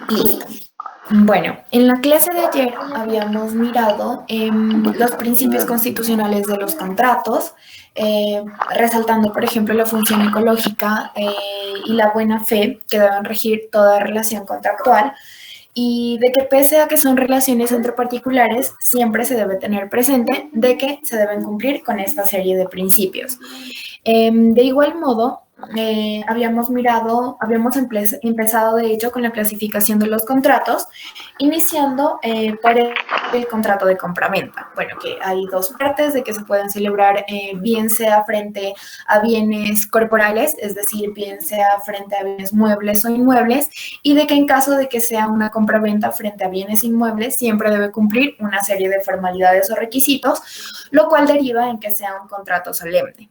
Listo. Bueno, en la clase de ayer habíamos mirado los principios constitucionales de los contratos, resaltando, por ejemplo, la función ecológica y la buena fe que deben regir toda relación contractual y de que pese a que son relaciones entre particulares, siempre se debe tener presente de que se deben cumplir con esta serie de principios. De igual modo, habíamos empezado de hecho con la clasificación de los contratos, iniciando por el contrato de compraventa. Bueno, que hay dos partes de que se pueden celebrar, bien sea frente a bienes corporales, es decir, bien sea frente a bienes muebles o inmuebles, y de que en caso de que sea una compraventa frente a bienes inmuebles, siempre debe cumplir una serie de formalidades o requisitos, lo cual deriva en que sea un contrato solemne.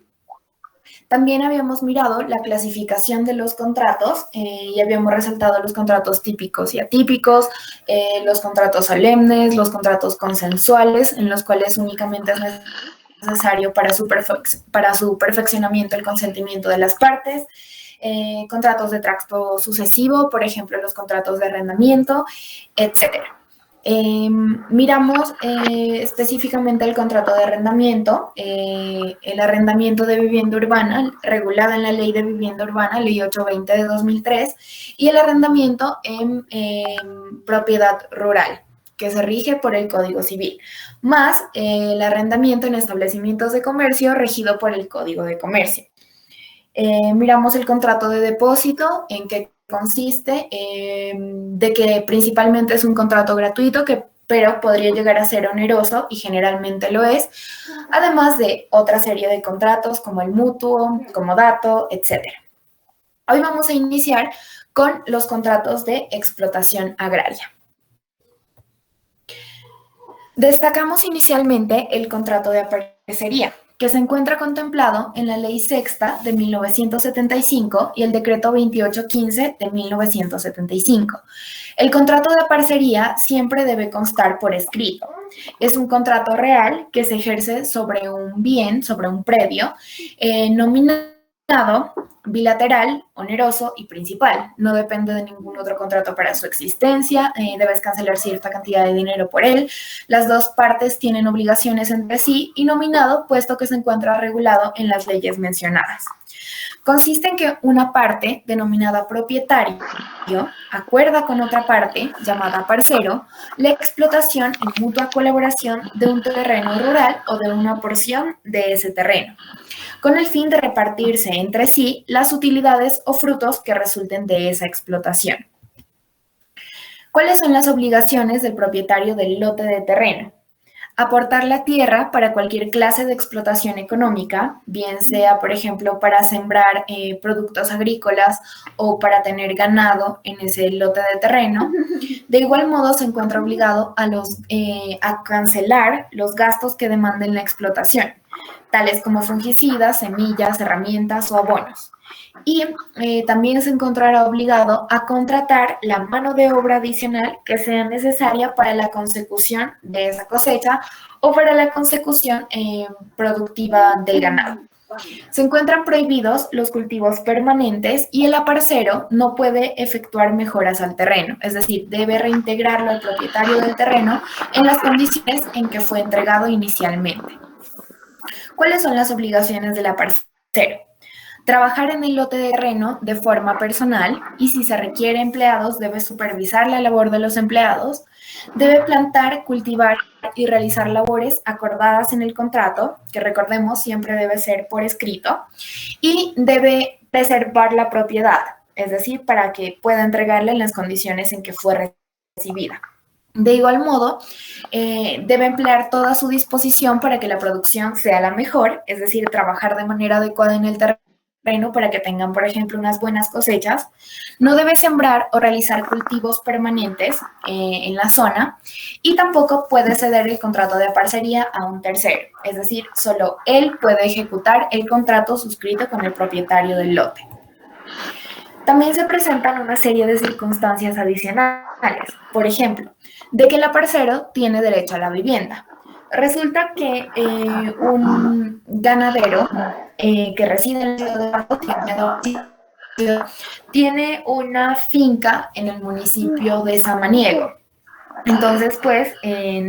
También habíamos mirado la clasificación de los contratos y habíamos resaltado los contratos típicos y atípicos, los contratos solemnes, los contratos consensuales, en los cuales únicamente es necesario para su perfeccionamiento el consentimiento de las partes, contratos de tracto sucesivo, por ejemplo, los contratos de arrendamiento, etcétera. Miramos específicamente el contrato de arrendamiento, el arrendamiento de vivienda urbana, regulada en la Ley de Vivienda Urbana, Ley 820 de 2003, y el arrendamiento en propiedad rural, que se rige por el Código Civil, más el arrendamiento en establecimientos de comercio regido por el Código de Comercio. Miramos el contrato de depósito, en que consiste, de que principalmente es un contrato gratuito, pero podría llegar a ser oneroso y generalmente lo es, además de otra serie de contratos como el mutuo, comodato, etc. Hoy vamos a iniciar con los contratos de explotación agraria. Destacamos inicialmente el contrato de aparecería, que se encuentra contemplado en la Ley Sexta de 1975 y el Decreto 2815 de 1975. El contrato de parcería siempre debe constar por escrito. Es un contrato real que se ejerce sobre un bien, sobre un predio, nominado, bilateral, oneroso y principal. No depende de ningún otro contrato para su existencia, debes cancelar cierta cantidad de dinero por él. Las dos partes tienen obligaciones entre sí y nominado, puesto que se encuentra regulado en las leyes mencionadas. Consiste en que una parte, denominada propietario, acuerda con otra parte, llamada parcero, la explotación en mutua colaboración de un terreno rural o de una porción de ese terreno, con el fin de repartirse entre sí las utilidades o frutos que resulten de esa explotación. ¿Cuáles son las obligaciones del propietario del lote de terreno? Aportar la tierra para cualquier clase de explotación económica, bien sea, por ejemplo, para sembrar productos agrícolas o para tener ganado en ese lote de terreno. De igual modo, se encuentra obligado a cancelar los gastos que demanden la explotación, tales como fungicidas, semillas, herramientas o abonos. Y también se encontrará obligado a contratar la mano de obra adicional que sea necesaria para la consecución de esa cosecha o para la consecución productiva del ganado. Se encuentran prohibidos los cultivos permanentes y el aparcero no puede efectuar mejoras al terreno, es decir, debe reintegrarlo al propietario del terreno en las condiciones en que fue entregado inicialmente. ¿Cuáles son las obligaciones del aparcero? Trabajar en el lote de terreno de forma personal y si se requiere empleados debe supervisar la labor de los empleados, debe plantar, cultivar y realizar labores acordadas en el contrato, que recordemos siempre debe ser por escrito, y debe preservar la propiedad, es decir, para que pueda entregarla en las condiciones en que fue recibida. De igual modo, debe emplear toda su disposición para que la producción sea la mejor, es decir, trabajar de manera adecuada en el terreno para que tengan, por ejemplo, unas buenas cosechas. No debe sembrar o realizar cultivos permanentes en la zona y tampoco puede ceder el contrato de parcería a un tercero, es decir, solo él puede ejecutar el contrato suscrito con el propietario del lote. También se presentan una serie de circunstancias adicionales, por ejemplo, de que el aparcero tiene derecho a la vivienda. Resulta que un ganadero que reside en el ciudad de Pasto tiene dos hijos. tiene una finca en el municipio de Samaniego. Entonces, pues,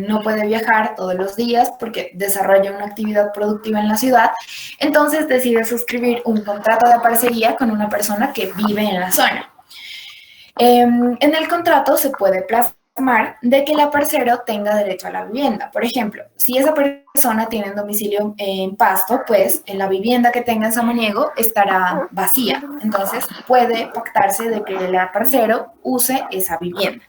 no puede viajar todos los días porque desarrolla una actividad productiva en la ciudad. Entonces, decide suscribir un contrato de parcería con una persona que vive en la zona. En el contrato se puede plasmar de que el aparcero tenga derecho a la vivienda. Por ejemplo, si esa persona tiene un domicilio en Pasto, pues en la vivienda que tenga en Samaniego estará vacía. Entonces, puede pactarse de que el aparcero use esa vivienda.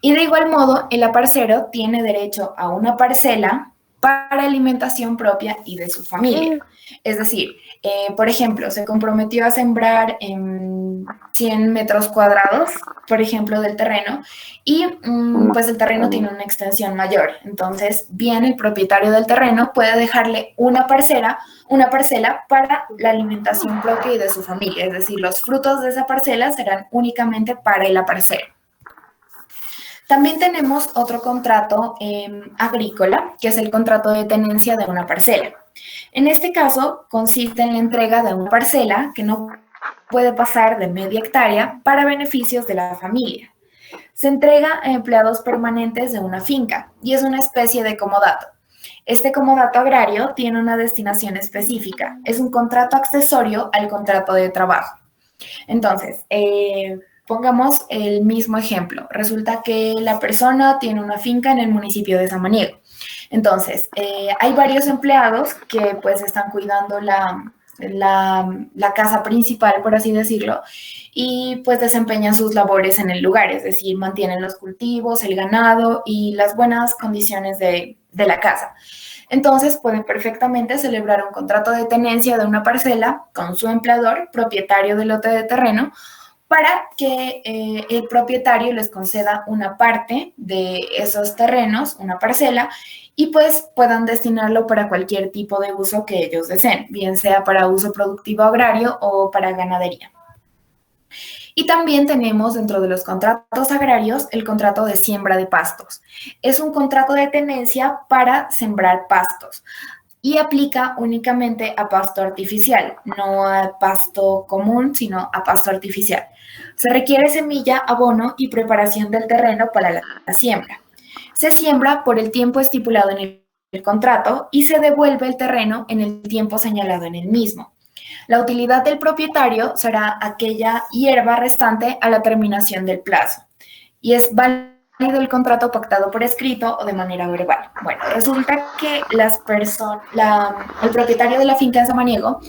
Y de igual modo, el aparcero tiene derecho a una parcela para alimentación propia y de su familia. Es decir, por ejemplo, se comprometió a sembrar en 100 metros cuadrados, por ejemplo, del terreno, y pues el terreno tiene una extensión mayor. Entonces, bien, el propietario del terreno puede dejarle una parcela para la alimentación propia y de su familia. Es decir, los frutos de esa parcela serán únicamente para el aparcero. También tenemos otro contrato agrícola, que es el contrato de tenencia de una parcela. En este caso, consiste en la entrega de una parcela que no puede pasar de media hectárea para beneficios de la familia. Se entrega a empleados permanentes de una finca y es una especie de comodato. Este comodato agrario tiene una destinación específica. Es un contrato accesorio al contrato de trabajo. Entonces, pongamos el mismo ejemplo. Resulta que la persona tiene una finca en el municipio de Samaniego. Entonces, hay varios empleados que pues están cuidando la casa principal, por así decirlo, y pues desempeñan sus labores en el lugar, es decir, mantienen los cultivos, el ganado y las buenas condiciones de la casa. Entonces, pueden perfectamente celebrar un contrato de tenencia de una parcela con su empleador, propietario del lote de terreno, para que el propietario les conceda una parte de esos terrenos, una parcela, y pues puedan destinarlo para cualquier tipo de uso que ellos deseen, bien sea para uso productivo agrario o para ganadería. Y también tenemos dentro de los contratos agrarios el contrato de siembra de pastos. Es un contrato de tenencia para sembrar pastos y aplica únicamente a pasto artificial, no a pasto común, sino a pasto artificial. Se requiere semilla, abono y preparación del terreno para la siembra. Se siembra por el tiempo estipulado en el contrato y se devuelve el terreno en el tiempo señalado en el mismo. La utilidad del propietario será aquella hierba restante a la terminación del plazo y es válido el contrato pactado por escrito o de manera verbal. Bueno, resulta que el propietario de la finca en Samaniego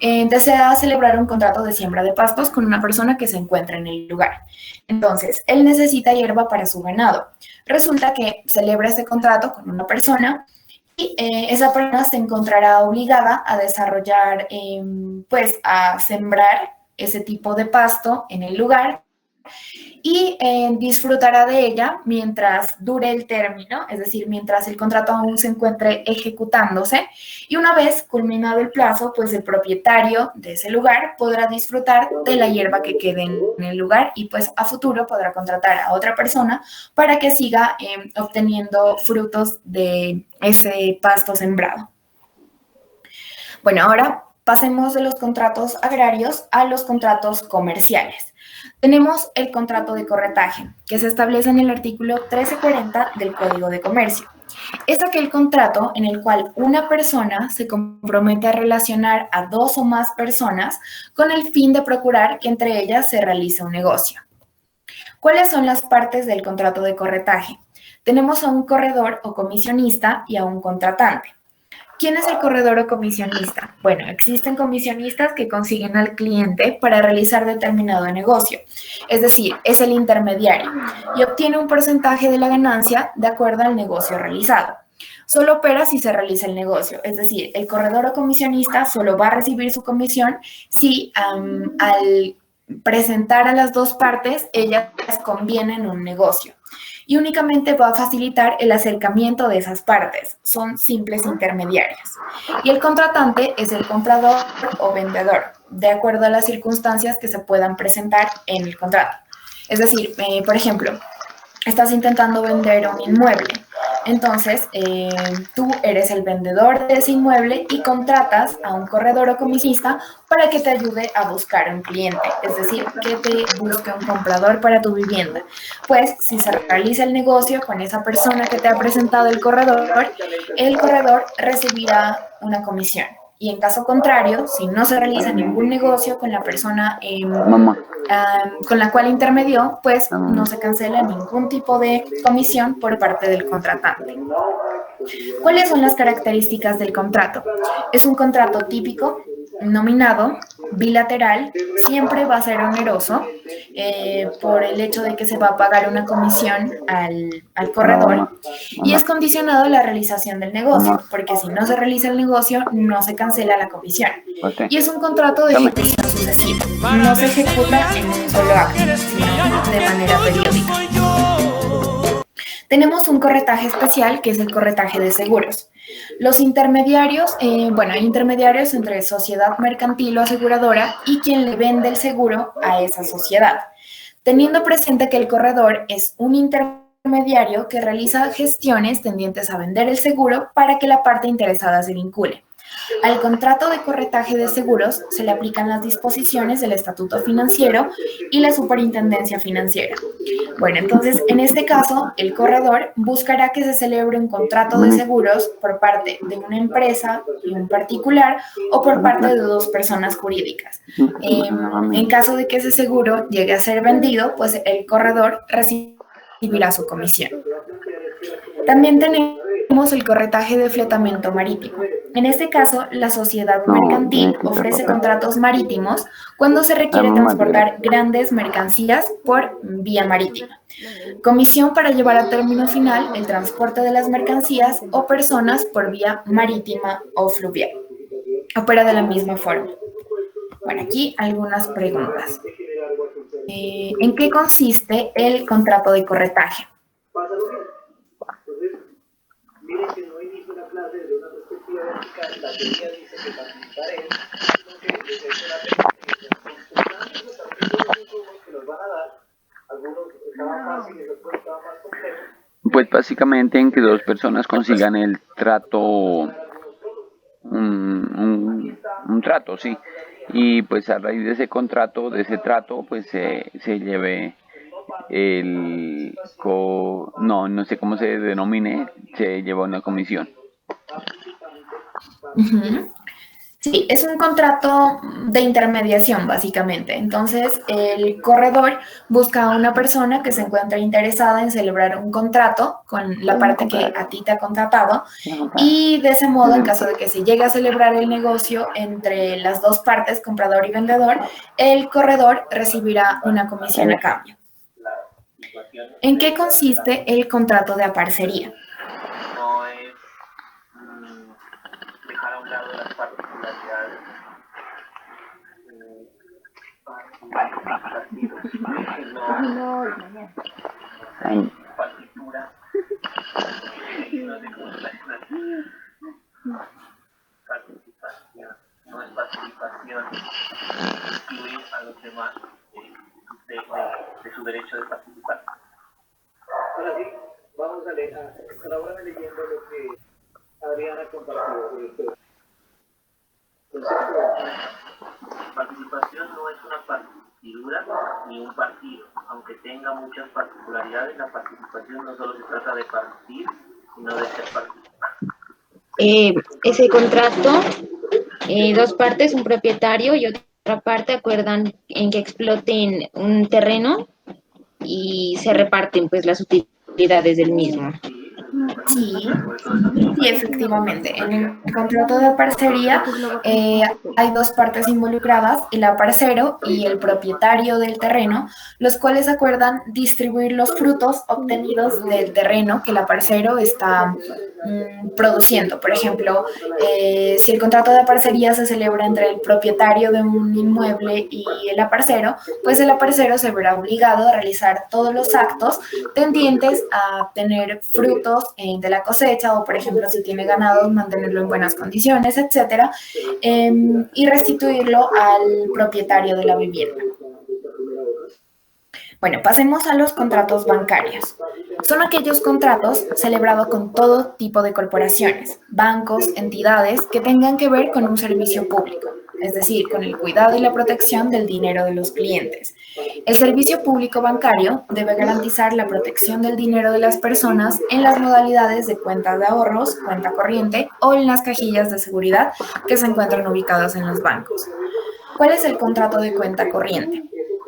desea celebrar un contrato de siembra de pastos con una persona que se encuentra en el lugar. Entonces, él necesita hierba para su ganado. Resulta que celebra ese contrato con una persona y esa persona se encontrará obligada a desarrollar, pues a sembrar ese tipo de pasto en el lugar y disfrutará de ella mientras dure el término, es decir, mientras el contrato aún se encuentre ejecutándose. Y una vez culminado el plazo, pues el propietario de ese lugar podrá disfrutar de la hierba que quede en el lugar y pues a futuro podrá contratar a otra persona para que siga obteniendo frutos de ese pasto sembrado. Bueno, ahora pasemos de los contratos agrarios a los contratos comerciales. Tenemos el contrato de corretaje, que se establece en el artículo 1340 del Código de Comercio. Es aquel contrato en el cual una persona se compromete a relacionar a dos o más personas con el fin de procurar que entre ellas se realice un negocio. ¿Cuáles son las partes del contrato de corretaje? Tenemos a un corredor o comisionista y a un contratante. ¿Quién es el corredor o comisionista? Bueno, existen comisionistas que consiguen al cliente para realizar determinado negocio, es decir, es el intermediario y obtiene un porcentaje de la ganancia de acuerdo al negocio realizado. Solo opera si se realiza el negocio, es decir, el corredor o comisionista solo va a recibir su comisión si al presentar a las dos partes ellas convienen un negocio. Y únicamente va a facilitar el acercamiento de esas partes. Son simples intermediarios. Y el contratante es el comprador o vendedor, de acuerdo a las circunstancias que se puedan presentar en el contrato. Es decir, por ejemplo, estás intentando vender un inmueble. Entonces, tú eres el vendedor de ese inmueble y contratas a un corredor o comisista para que te ayude a buscar un cliente, es decir, que te busque un comprador para tu vivienda. Pues si se realiza el negocio con esa persona que te ha presentado el corredor recibirá una comisión. Y en caso contrario, si no se realiza ningún negocio con la persona con la cual intermedió, pues no se cancela ningún tipo de comisión por parte del contratante. ¿Cuáles son las características del contrato? Es un contrato típico, nominado, bilateral, siempre va a ser oneroso por el hecho de que se va a pagar una comisión al corredor y es condicionado a la realización del negocio, porque si no se realiza el negocio, no se cancela la comisión. Y es un contrato de ejecución sucesiva, no se ejecuta en un solo acto, sino de manera periódica. Tenemos un corretaje especial que es el corretaje de seguros. Los intermediarios, hay intermediarios entre sociedad mercantil o aseguradora y quien le vende el seguro a esa sociedad, teniendo presente que el corredor es un intermediario que realiza gestiones tendientes a vender el seguro para que la parte interesada se vincule. Al contrato de corretaje de seguros se le aplican las disposiciones del Estatuto Financiero y la Superintendencia Financiera. Bueno, entonces, en este caso, el corredor buscará que se celebre un contrato de seguros por parte de una empresa y un particular o por parte de dos personas jurídicas. En caso de que ese seguro llegue a ser vendido, pues el corredor recibirá su comisión. También tenemos el corretaje de fletamento marítimo. En este caso, la sociedad mercantil ofrece contratos marítimos cuando se requiere transportar grandes mercancías por vía marítima. Comisión para llevar a término final el transporte de las mercancías o personas por vía marítima o fluvial. Opera de la misma forma. Bueno, aquí algunas preguntas. ¿En qué consiste el contrato de corretaje? Miren que no inicio una clase desde una perspectiva vertical, la teoría dice que participar es lo que es una que nos van a dar, algunos estaban fáciles, otros estaban más complejos. Pues básicamente en que dos personas consigan el trato, un trato, sí, y pues a raíz de ese contrato, de ese trato, pues se lleve no sé cómo se denomine, se lleva una comisión. Sí, es un contrato de intermediación, básicamente. Entonces, el corredor busca a una persona que se encuentra interesada en celebrar un contrato con la parte que a ti te ha contratado y de ese modo, en caso de que se llegue a celebrar el negocio entre las dos partes, comprador y vendedor, el corredor recibirá una comisión a cambio. ¿En qué consiste el contrato de aparcería? No es dejar a un lado las particularidades partitura participación, no es participación incluir a los demás de su derecho de participar. Ahora sí, vamos a leer, colabórame leyendo lo que Adriana compartió sobre esto. Participación no es una partidura ni un partido, aunque tenga muchas particularidades. La participación no solo se trata de partir, sino de ser participante. Ese contrato, dos partes, un propietario y otra parte acuerdan en que exploten un terreno y se reparten pues las utilidades del mismo. Sí, efectivamente. En el contrato de parcería hay dos partes involucradas, el aparcero y el propietario del terreno, los cuales acuerdan distribuir los frutos obtenidos del terreno que el aparcero está produciendo. Por ejemplo, si el contrato de parcería se celebra entre el propietario de un inmueble y el aparcero, pues el aparcero se verá obligado a realizar todos los actos tendientes a tener frutos de la cosecha o, por ejemplo, si tiene ganado, mantenerlo en buenas condiciones, etcétera, y restituirlo al propietario de la vivienda. Bueno, pasemos a los contratos bancarios. Son aquellos contratos celebrados con todo tipo de corporaciones, bancos, entidades que tengan que ver con un servicio público, es decir, con el cuidado y la protección del dinero de los clientes. El servicio público bancario debe garantizar la protección del dinero de las personas en las modalidades de cuenta de ahorros, cuenta corriente o en las cajillas de seguridad que se encuentran ubicadas en los bancos. ¿Cuál es el contrato de cuenta corriente?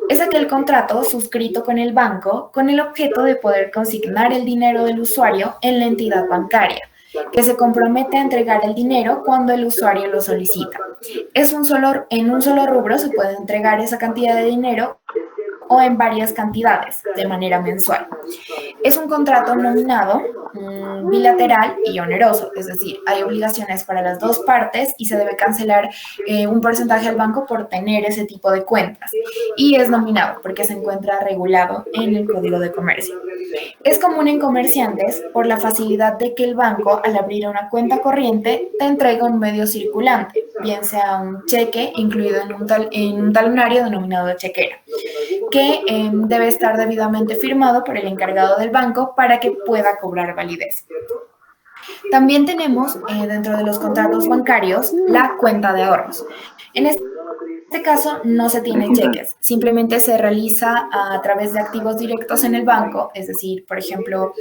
Es aquel contrato suscrito con el banco con el objeto de poder consignar el dinero del usuario en la entidad bancaria, que se compromete a entregar el dinero cuando el usuario lo solicita. En un solo rubro se puede entregar esa cantidad de dinero o en varias cantidades de manera mensual. Es un contrato nominado, bilateral y oneroso, es decir, hay obligaciones para las dos partes y se debe cancelar un porcentaje al banco por tener ese tipo de cuentas. Y es nominado porque se encuentra regulado en el Código de Comercio. Es común en comerciantes por la facilidad de que el banco, al abrir una cuenta corriente, te entrega un medio circulante, bien sea un cheque incluido en un talonario denominado chequera, que debe estar debidamente firmado por el encargado del banco para que pueda cobrar validez. También tenemos dentro de los contratos bancarios la cuenta de ahorros. En este caso no se tienen cheques, simplemente se realiza a través de activos directos en el banco, es decir, por ejemplo,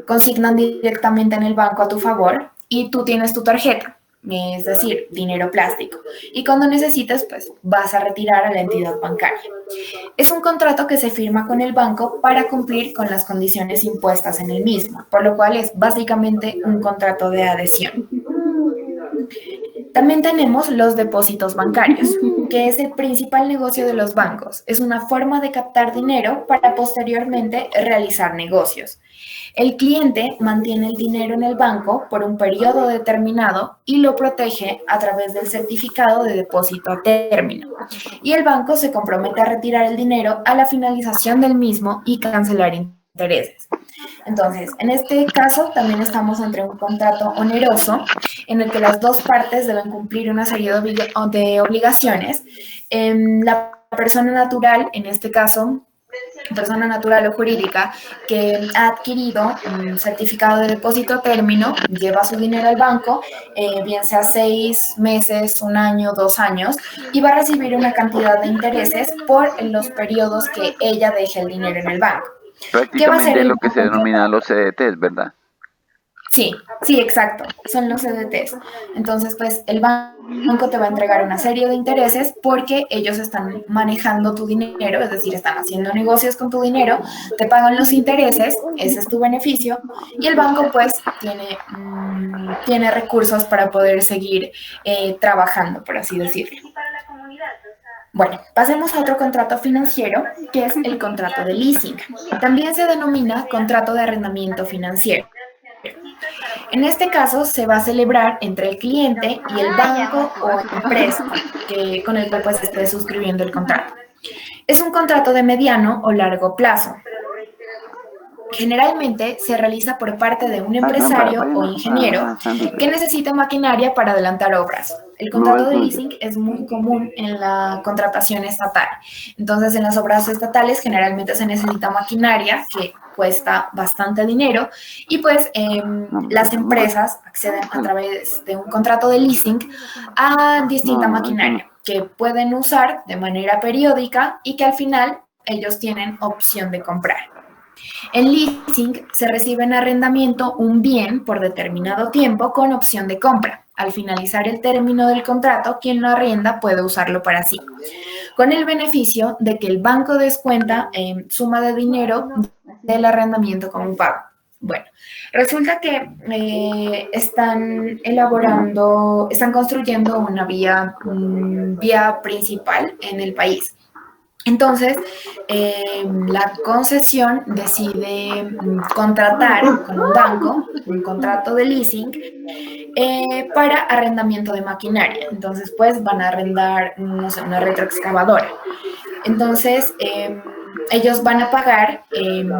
consignan directamente en el banco a tu favor y tú tienes tu tarjeta, es decir, dinero plástico. Y cuando necesites, pues vas a retirar a la entidad bancaria. Es un contrato que se firma con el banco para cumplir con las condiciones impuestas en el mismo, por lo cual es básicamente un contrato de adhesión. También tenemos los depósitos bancarios, que es el principal negocio de los bancos. Es una forma de captar dinero para posteriormente realizar negocios. El cliente mantiene el dinero en el banco por un periodo determinado y lo protege a través del certificado de depósito a término. Y el banco se compromete a retirar el dinero a la finalización del mismo y cancelar intereses. Entonces, en este caso también estamos entre un contrato oneroso en el que las dos partes deben cumplir una serie de obligaciones. La persona natural, en este caso, persona natural o jurídica que ha adquirido un certificado de depósito a término, lleva su dinero al banco, bien sea 6 meses, 1 año, 2 años, y va a recibir una cantidad de intereses por los periodos que ella deje el dinero en el banco. Prácticamente lo que se denomina los CDTs, ¿verdad? Sí, exacto, son los CDTs. Entonces, pues el banco te va a entregar una serie de intereses porque ellos están manejando tu dinero, es decir, están haciendo negocios con tu dinero, te pagan los intereses, ese es tu beneficio, y el banco pues tiene recursos para poder seguir trabajando, por así decirlo. Bueno, pasemos a otro contrato financiero, que es el contrato de leasing. También se denomina contrato de arrendamiento financiero. En este caso, se va a celebrar entre el cliente y el banco o empresa con el cual pues esté suscribiendo el contrato. Es un contrato de mediano o largo plazo. Generalmente se realiza por parte de un empresario o ingeniero que necesita maquinaria para adelantar obras. El contrato de leasing es muy común en la contratación estatal. Entonces, en las obras estatales generalmente se necesita maquinaria que cuesta bastante dinero y pues las empresas acceden a través de un contrato de leasing a distinta maquinaria que pueden usar de manera periódica y que al final ellos tienen opción de comprar. En leasing se recibe en arrendamiento un bien por determinado tiempo con opción de compra. Al finalizar el término del contrato, quien lo arrienda puede usarlo para sí, con el beneficio de que el banco descuenta suma de dinero del arrendamiento como pago. Bueno, resulta que están construyendo una vía principal en el país. Entonces, la concesión decide contratar con un banco un contrato de leasing para arrendamiento de maquinaria. Entonces, pues van a arrendar, no sé, una retroexcavadora. Entonces, ellos van a pagar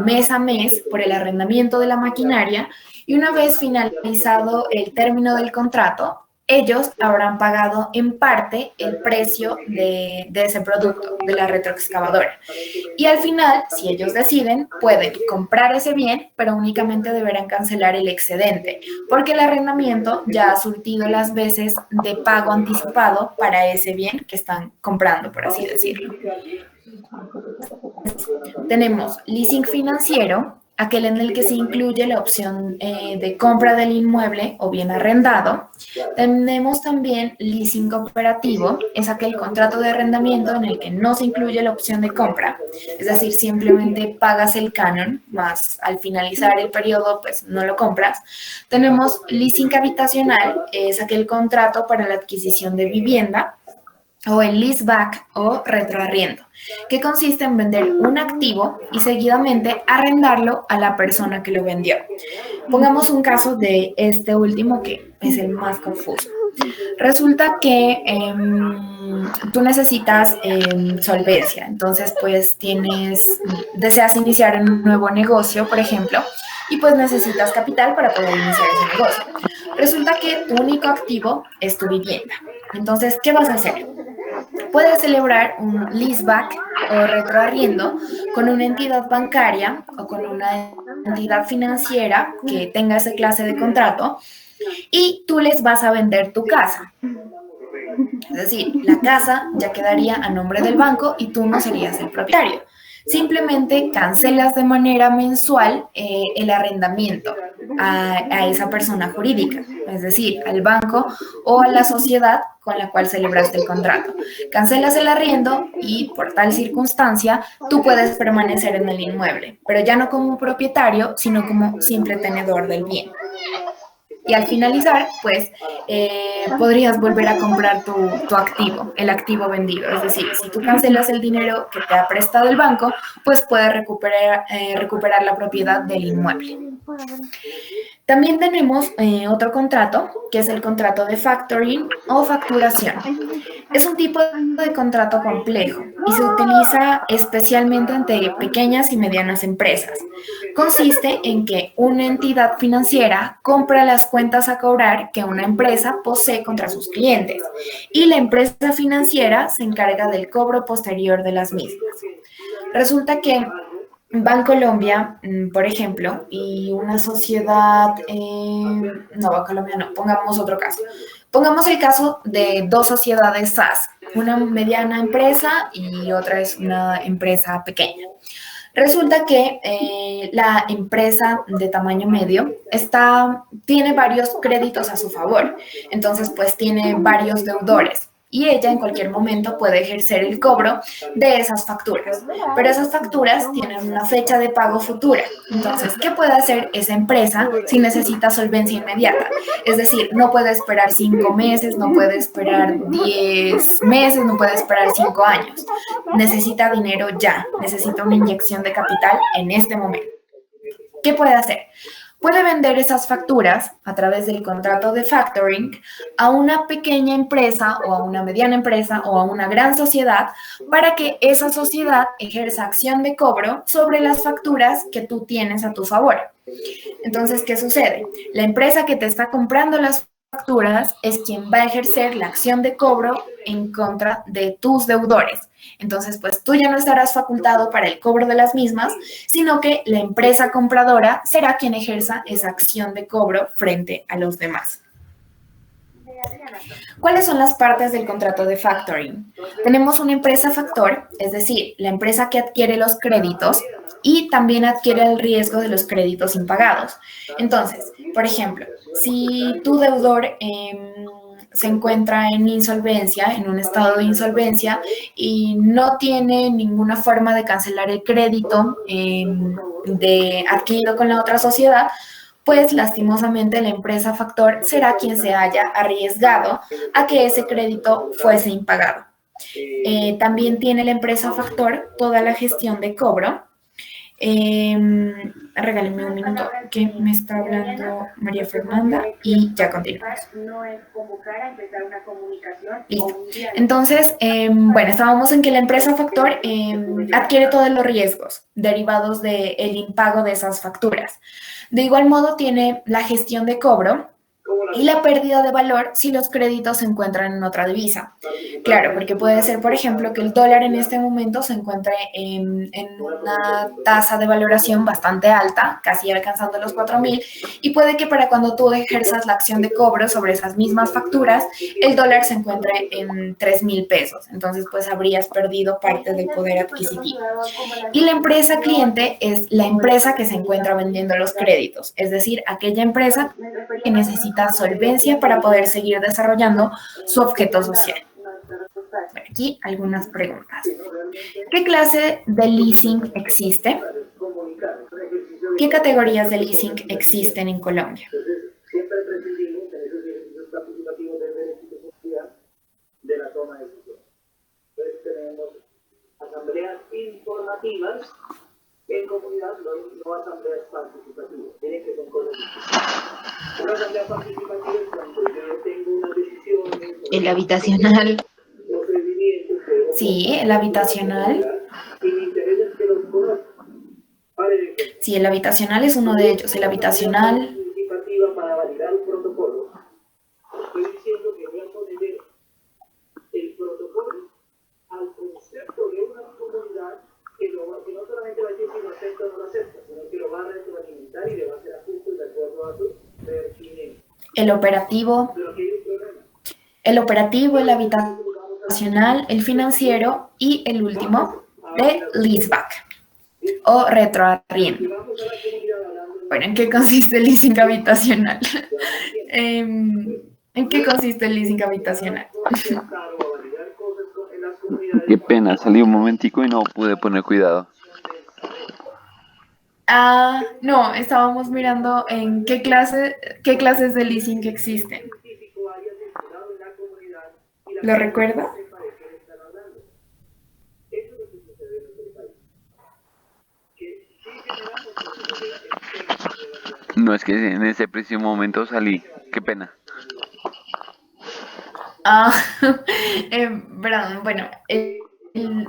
mes a mes por el arrendamiento de la maquinaria y una vez finalizado el término del contrato, ellos habrán pagado en parte el precio de ese producto, de la retroexcavadora. Y al final, si ellos deciden, pueden comprar ese bien, pero únicamente deberán cancelar el excedente, porque el arrendamiento ya ha surtido las veces de pago anticipado para ese bien que están comprando, por así decirlo. Tenemos leasing financiero, aquel en el que se incluye la opción de compra del inmueble o bien arrendado. Tenemos también leasing cooperativo, es aquel contrato de arrendamiento en el que no se incluye la opción de compra, es decir, simplemente pagas el canon, más al finalizar el periodo pues no lo compras. Tenemos leasing habitacional, es aquel contrato para la adquisición de vivienda, o el leaseback o retroarriendo, que consiste en vender un activo y seguidamente arrendarlo a la persona que lo vendió. Pongamos un caso de este último que es el más confuso. Resulta que tú necesitas solvencia, entonces pues deseas iniciar un nuevo negocio, por ejemplo, y pues necesitas capital para poder iniciar ese negocio. Resulta que tu único activo es tu vivienda. Entonces, ¿qué vas a hacer? Puedes celebrar un leaseback o retroarriendo con una entidad bancaria o con una entidad financiera que tenga esa clase de contrato y tú les vas a vender tu casa. Es decir, la casa ya quedaría a nombre del banco y tú no serías el propietario. Simplemente cancelas de manera mensual el arrendamiento a esa persona jurídica, es decir, al banco o a la sociedad con la cual celebraste el contrato. Cancelas el arriendo y por tal circunstancia tú puedes permanecer en el inmueble, pero ya no como propietario, sino como simple tenedor del bien. Y al finalizar, pues, podrías volver a comprar tu activo, el activo vendido. Es decir, si tú cancelas el dinero que te ha prestado el banco, pues puedes recuperar la propiedad del inmueble. También tenemos otro contrato, que es el contrato de factoring o facturación. Es un tipo de contrato complejo y se utiliza especialmente entre pequeñas y medianas empresas. Consiste en que una entidad financiera compra las cuentas a cobrar que una empresa posee contra sus clientes y la empresa financiera se encarga del cobro posterior de las mismas. Resulta que Bancolombia, por ejemplo, y una sociedad, no, Bancolombia no, pongamos otro caso. Pongamos el caso de dos sociedades SAS, una mediana empresa y otra es una empresa pequeña. Resulta que la empresa de tamaño medio tiene varios créditos a su favor, entonces pues tiene varios deudores. Y ella en cualquier momento puede ejercer el cobro de esas facturas, pero esas facturas tienen una fecha de pago futura. Entonces, ¿qué puede hacer esa empresa si necesita solvencia inmediata? Es decir, no puede esperar 5 meses, no puede esperar 10 meses, no puede esperar 5 años. Necesita dinero ya, necesita una inyección de capital en este momento. ¿Qué puede hacer? Puede vender esas facturas a través del contrato de factoring a una pequeña empresa o a una mediana empresa o a una gran sociedad para que esa sociedad ejerza acción de cobro sobre las facturas que tú tienes a tu favor. Entonces, ¿qué sucede? La empresa que te está comprando las facturas es quien va a ejercer la acción de cobro en contra de tus deudores. Entonces, pues tú ya no estarás facultado para el cobro de las mismas, sino que la empresa compradora será quien ejerza esa acción de cobro frente a los demás. ¿Cuáles son las partes del contrato de factoring? Tenemos una empresa factor, es decir, la empresa que adquiere los créditos y también adquiere el riesgo de los créditos impagados. Entonces, por ejemplo, si tu deudor se encuentra en insolvencia, en un estado de insolvencia y no tiene ninguna forma de cancelar el crédito adquirido con la otra sociedad, pues lastimosamente la empresa factor será quien se haya arriesgado a que ese crédito fuese impagado. También tiene la empresa factor toda la gestión de cobro. Regálenme un minuto que me está hablando María Fernanda y ya continuamos. Listo. Entonces, bueno, estábamos en que la empresa factor adquiere todos los riesgos derivados del impago de esas facturas. De igual modo, tiene la gestión de cobro, y la pérdida de valor si los créditos se encuentran en otra divisa. Claro, porque puede ser, por ejemplo, que el dólar en este momento se encuentre en una tasa de valoración bastante alta, casi alcanzando los 4.000, y puede que para cuando tú ejerzas la acción de cobro sobre esas mismas facturas, el dólar se encuentre en 3.000 pesos. Entonces, pues habrías perdido parte del poder adquisitivo. Y la empresa cliente es la empresa que se encuentra vendiendo los créditos, es decir, aquella empresa que necesita solvencia para poder seguir desarrollando su objeto social. Bueno, aquí algunas preguntas. ¿Qué clase de leasing existe? ¿Qué categorías de leasing existen en Colombia? Siempre prescindimos en esos ejercicios participativos del beneficio social de la toma de decisiones. Entonces tenemos asambleas informativas en comunidad, no asambleas participativas. Miren que son cosas distintas. Una asamblea participativa es cuando yo tengo unas decisiones. El habitacional. Los rendimientos. Sí, el habitacional. Y mi interés es que los conozcan. Vale. Sí, el habitacional es uno de ellos. El habitacional. Para validar un protocolo. Estoy diciendo que voy a poner el protocolo al concepto de una comunidad que no solamente va a decir si lo acepta o no lo acepta, sino que lo va a retroalimentar y le va a hacer ajustes de acuerdo a su pertinencia. El operativo. El habitacional, el financiero y el último, de leaseback o retroarriendo. Bueno, ¿en qué consiste el leasing habitacional? ¿En qué consiste el leasing habitacional? Qué pena, salí un momentico y no pude poner cuidado. No, estábamos mirando en qué clases de leasing existen. ¿Lo recuerda? No, es que en ese preciso momento salí. Qué pena. Perdón, bueno,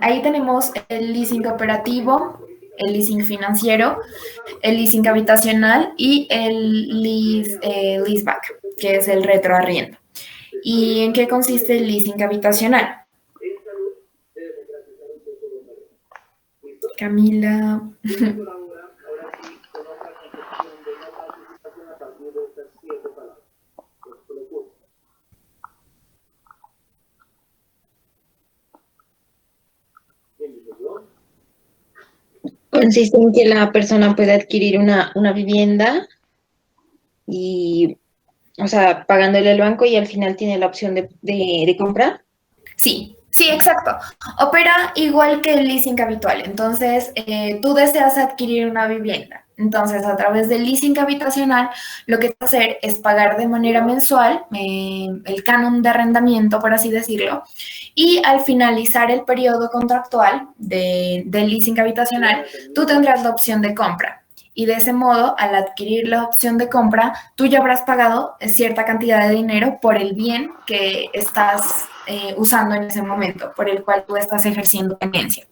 ahí tenemos el leasing operativo, el leasing financiero, el leasing habitacional y el leaseback, que es el retroarriendo. ¿Y en qué consiste el leasing habitacional? Camila. Consiste en que la persona puede adquirir una vivienda y, o sea, pagándole al banco y al final tiene la opción de comprar. Sí, exacto. Opera igual que el leasing habitual. Entonces, tú deseas adquirir una vivienda. Entonces, a través del leasing habitacional, lo que vas a hacer es pagar de manera mensual el canon de arrendamiento, por así decirlo, y al finalizar el periodo contractual del leasing habitacional, tú tendrás la opción de compra. Y de ese modo, al adquirir la opción de compra, tú ya habrás pagado cierta cantidad de dinero por el bien que estás usando en ese momento, por el cual tú estás ejerciendo tenencia.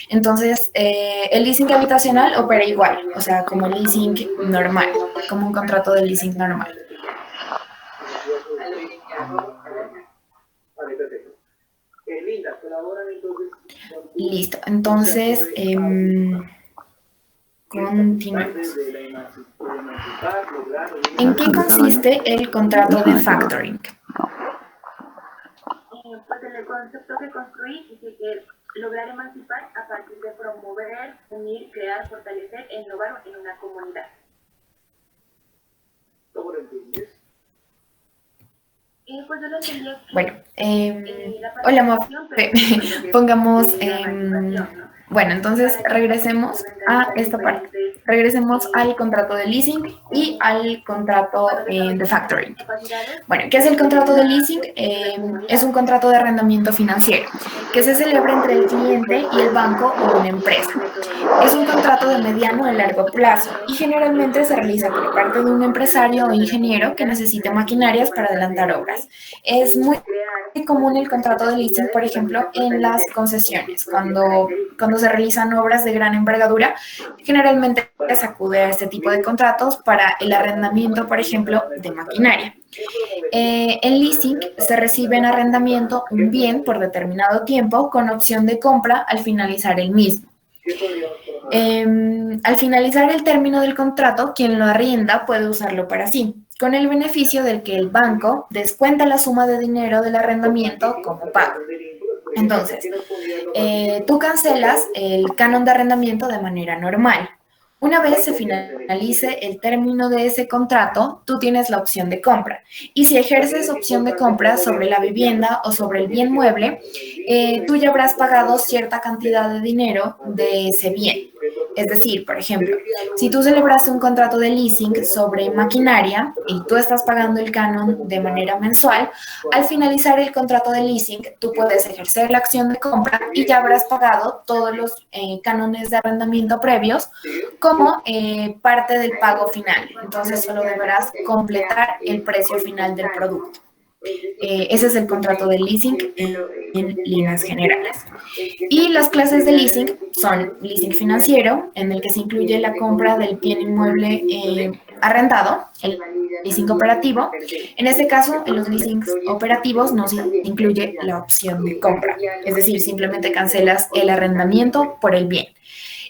Entonces, el leasing habitacional opera igual, o sea, como el leasing normal, como un contrato de leasing normal. Listo, entonces, continuemos. ¿En qué consiste el contrato de factoring? Pues en el concepto que construí dice que lograr emancipar a partir de promover, unir, crear, fortalecer e innovar en una comunidad. ¿Cómo lo entiendes? Pues yo lo entendí. Bueno, hola, Mofe. Pongamos, bueno, entonces regresemos a esta parte. Regresemos al contrato de leasing y al contrato de factoring. Bueno, ¿qué es el contrato de leasing? Es un contrato de arrendamiento financiero que se celebra entre el cliente y el banco o una empresa. Es un contrato de mediano a largo plazo y generalmente se realiza por parte de un empresario o ingeniero que necesite maquinarias para adelantar obras. Es muy común el contrato de leasing, por ejemplo, en las concesiones. Cuando se realizan obras de gran envergadura, generalmente se acude a este tipo de contratos para el arrendamiento, por ejemplo, de maquinaria. En leasing se recibe en arrendamiento un bien por determinado tiempo con opción de compra al finalizar el mismo. Al finalizar el término del contrato, quien lo arrienda puede usarlo para sí, con el beneficio del que el banco descuenta la suma de dinero del arrendamiento como pago. Entonces, tú cancelas el canon de arrendamiento de manera normal. Una vez se finalice el término de ese contrato, tú tienes la opción de compra. Y si ejerces opción de compra sobre la vivienda o sobre el bien mueble, tú ya habrás pagado cierta cantidad de dinero de ese bien. Es decir, por ejemplo, si tú celebraste un contrato de leasing sobre maquinaria y tú estás pagando el canon de manera mensual, al finalizar el contrato de leasing, tú puedes ejercer la acción de compra y ya habrás pagado todos los cánones de arrendamiento previos como parte del pago final. Entonces, solo deberás completar el precio final del producto. Ese es el contrato de leasing en líneas generales. Y las clases de leasing son leasing financiero, en el que se incluye la compra del bien inmueble arrendado, el leasing operativo. En este caso, en los leasings operativos no se incluye la opción de compra, es decir, simplemente cancelas el arrendamiento por el bien.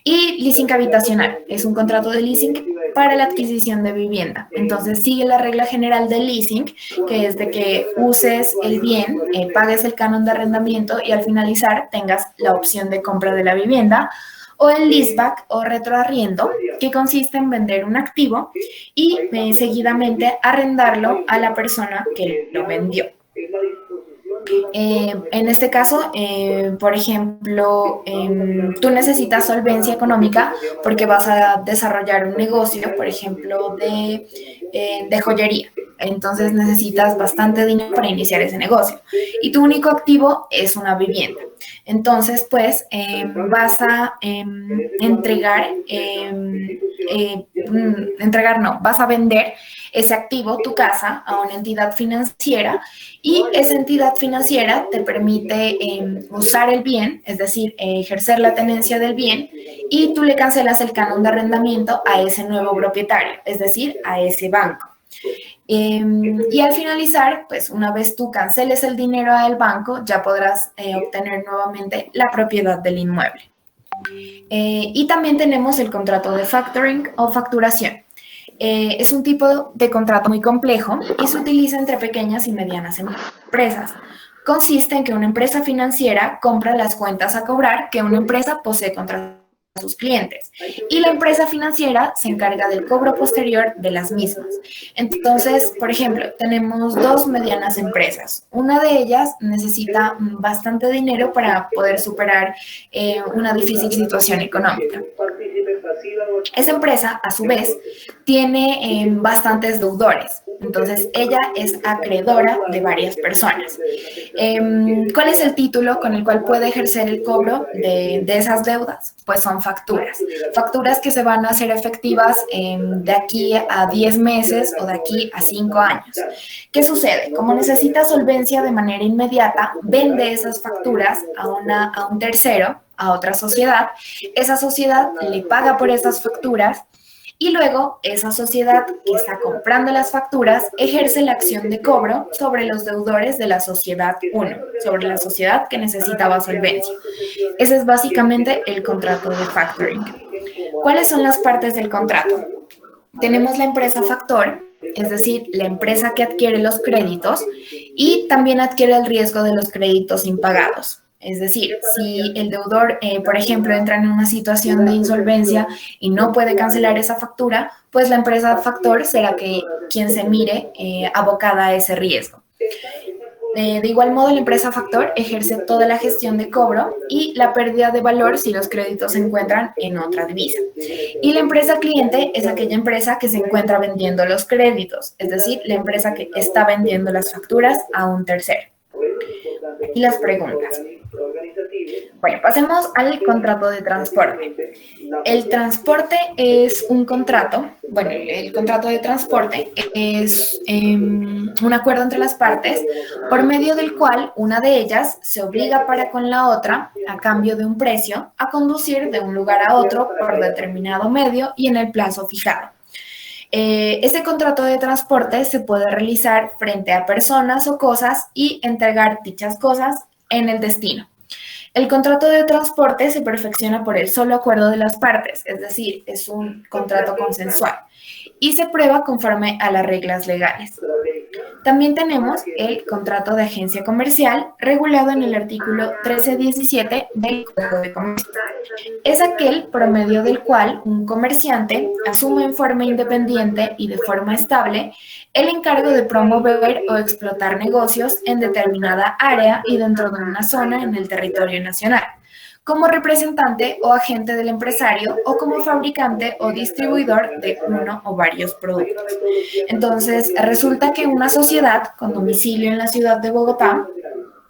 Y leasing habitacional es un contrato de leasing para la adquisición de vivienda. Entonces sigue la regla general del leasing, que es de que uses el bien, pagues el canon de arrendamiento y al finalizar tengas la opción de compra de la vivienda, o el leaseback o retroarriendo, que consiste en vender un activo y seguidamente arrendarlo a la persona que lo vendió. En este caso, por ejemplo, tú necesitas solvencia económica porque vas a desarrollar un negocio, por ejemplo, de joyería. Entonces necesitas bastante dinero para iniciar ese negocio. Y tu único activo es una vivienda. Entonces, pues, vas a vas a vender ese activo, tu casa, a una entidad financiera y esa entidad financiera te permite usar el bien, es decir, ejercer la tenencia del bien y tú le cancelas el canon de arrendamiento a ese nuevo propietario, es decir, a ese banco. Y al finalizar, pues una vez tú canceles el dinero al banco, ya podrás obtener nuevamente la propiedad del inmueble. Y también tenemos el contrato de factoring o facturación. Es un tipo de contrato muy complejo y se utiliza entre pequeñas y medianas empresas. Consiste en que una empresa financiera compra las cuentas a cobrar que una empresa posee contra sus clientes y la empresa financiera se encarga del cobro posterior de las mismas. Entonces, por ejemplo, tenemos dos medianas empresas. Una de ellas necesita bastante dinero para poder superar una difícil situación económica. Esa empresa, a su vez, tiene bastantes deudores. Entonces, ella es acreedora de varias personas. ¿Cuál es el título con el cual puede ejercer el cobro de esas deudas? Pues son facturas. Facturas que se van a hacer efectivas de aquí a 10 meses o de aquí a 5 años. ¿Qué sucede? Como necesita solvencia de manera inmediata, vende esas facturas a un tercero, a otra sociedad. Esa sociedad le paga por esas facturas y luego esa sociedad que está comprando las facturas ejerce la acción de cobro sobre los deudores de la sociedad 1, sobre la sociedad que necesitaba solvencia. Ese es básicamente el contrato de factoring. ¿Cuáles son las partes del contrato? Tenemos la empresa factor, es decir, la empresa que adquiere los créditos y también adquiere el riesgo de los créditos impagados. Es decir, si el deudor, por ejemplo, entra en una situación de insolvencia y no puede cancelar esa factura, pues la empresa factor será quien se mire abocada a ese riesgo. De igual modo, la empresa factor ejerce toda la gestión de cobro y la pérdida de valor si los créditos se encuentran en otra divisa. Y la empresa cliente es aquella empresa que se encuentra vendiendo los créditos, es decir, la empresa que está vendiendo las facturas a un tercero. Y las preguntas. Bueno, pasemos al contrato de transporte. El transporte es un contrato, bueno, el contrato de transporte es un acuerdo entre las partes por medio del cual una de ellas se obliga para con la otra, a cambio de un precio, a conducir de un lugar a otro por determinado medio y en el plazo fijado. Este contrato de transporte se puede realizar frente a personas o cosas y entregar dichas cosas en el destino. El contrato de transporte se perfecciona por el solo acuerdo de las partes, es decir, es un contrato consensual y se prueba conforme a las reglas legales. También tenemos el contrato de agencia comercial regulado en el artículo 1317 del Código de Comercio. Es aquel por medio del cual un comerciante asume en forma independiente y de forma estable el encargo de promover o explotar negocios en determinada área y dentro de una zona en el territorio nacional, como representante o agente del empresario o como fabricante o distribuidor de uno o varios productos. Entonces, resulta que una sociedad con domicilio en la ciudad de Bogotá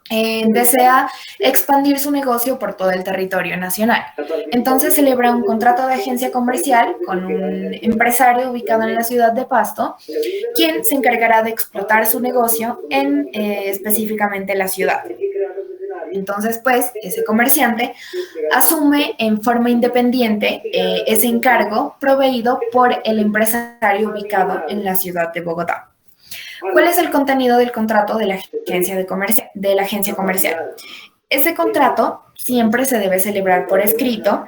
desea expandir su negocio por todo el territorio nacional. Entonces celebra un contrato de agencia comercial con un empresario ubicado en la ciudad de Pasto, quien se encargará de explotar su negocio en específicamente la ciudad. Entonces, pues, ese comerciante asume en forma independiente ese encargo proveído por el empresario ubicado en la ciudad de Bogotá. ¿Cuál es el contenido del contrato de la agencia comercial? Ese contrato siempre se debe celebrar por escrito,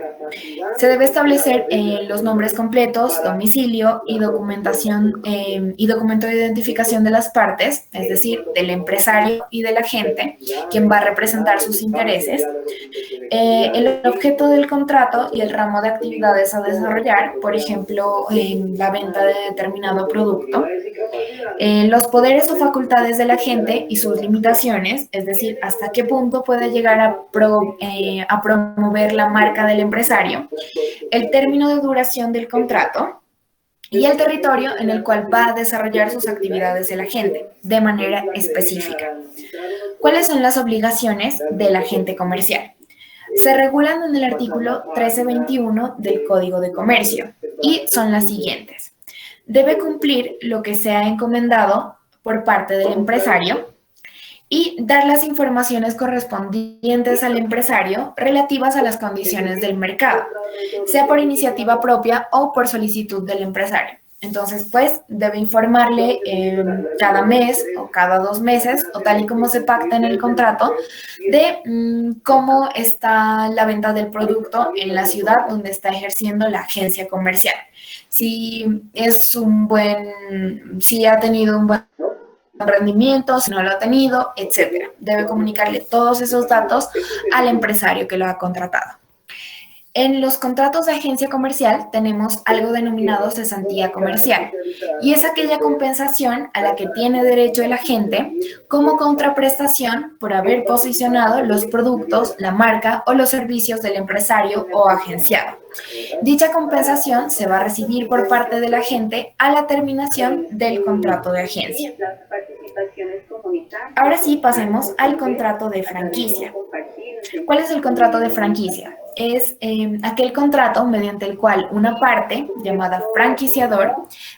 se debe establecer los nombres completos, domicilio y documentación y documento de identificación de las partes, es decir, del empresario y del agente, quien va a representar sus intereses, el objeto del contrato y el ramo de actividades a desarrollar, por ejemplo, en la venta de determinado producto, los poderes o facultades del agente y sus limitaciones, es decir, hasta qué punto puede llegar a promover la marca del empresario, el término de duración del contrato y el territorio en el cual va a desarrollar sus actividades el agente, de manera específica. ¿Cuáles son las obligaciones del agente comercial? Se regulan en el artículo 1321 del Código de Comercio y son las siguientes. Debe cumplir lo que sea encomendado por parte del empresario y dar las informaciones correspondientes al empresario relativas a las condiciones del mercado, sea por iniciativa propia o por solicitud del empresario. Entonces, pues, debe informarle cada mes o cada 2 meses, o tal y como se pacta en el contrato, de cómo está la venta del producto en la ciudad donde está ejerciendo la agencia comercial. Si ha tenido un buen rendimiento, si no lo ha tenido, etcétera. Debe comunicarle todos esos datos al empresario que lo ha contratado. En los contratos de agencia comercial tenemos algo denominado cesantía comercial y es aquella compensación a la que tiene derecho el agente como contraprestación por haber posicionado los productos, la marca o los servicios del empresario o agenciado. Dicha compensación se va a recibir por parte del agente a la terminación del contrato de agencia. Ahora sí, pasemos al contrato de franquicia. ¿Cuál es el contrato de franquicia? Es aquel contrato mediante el cual una parte, llamada franquiciador,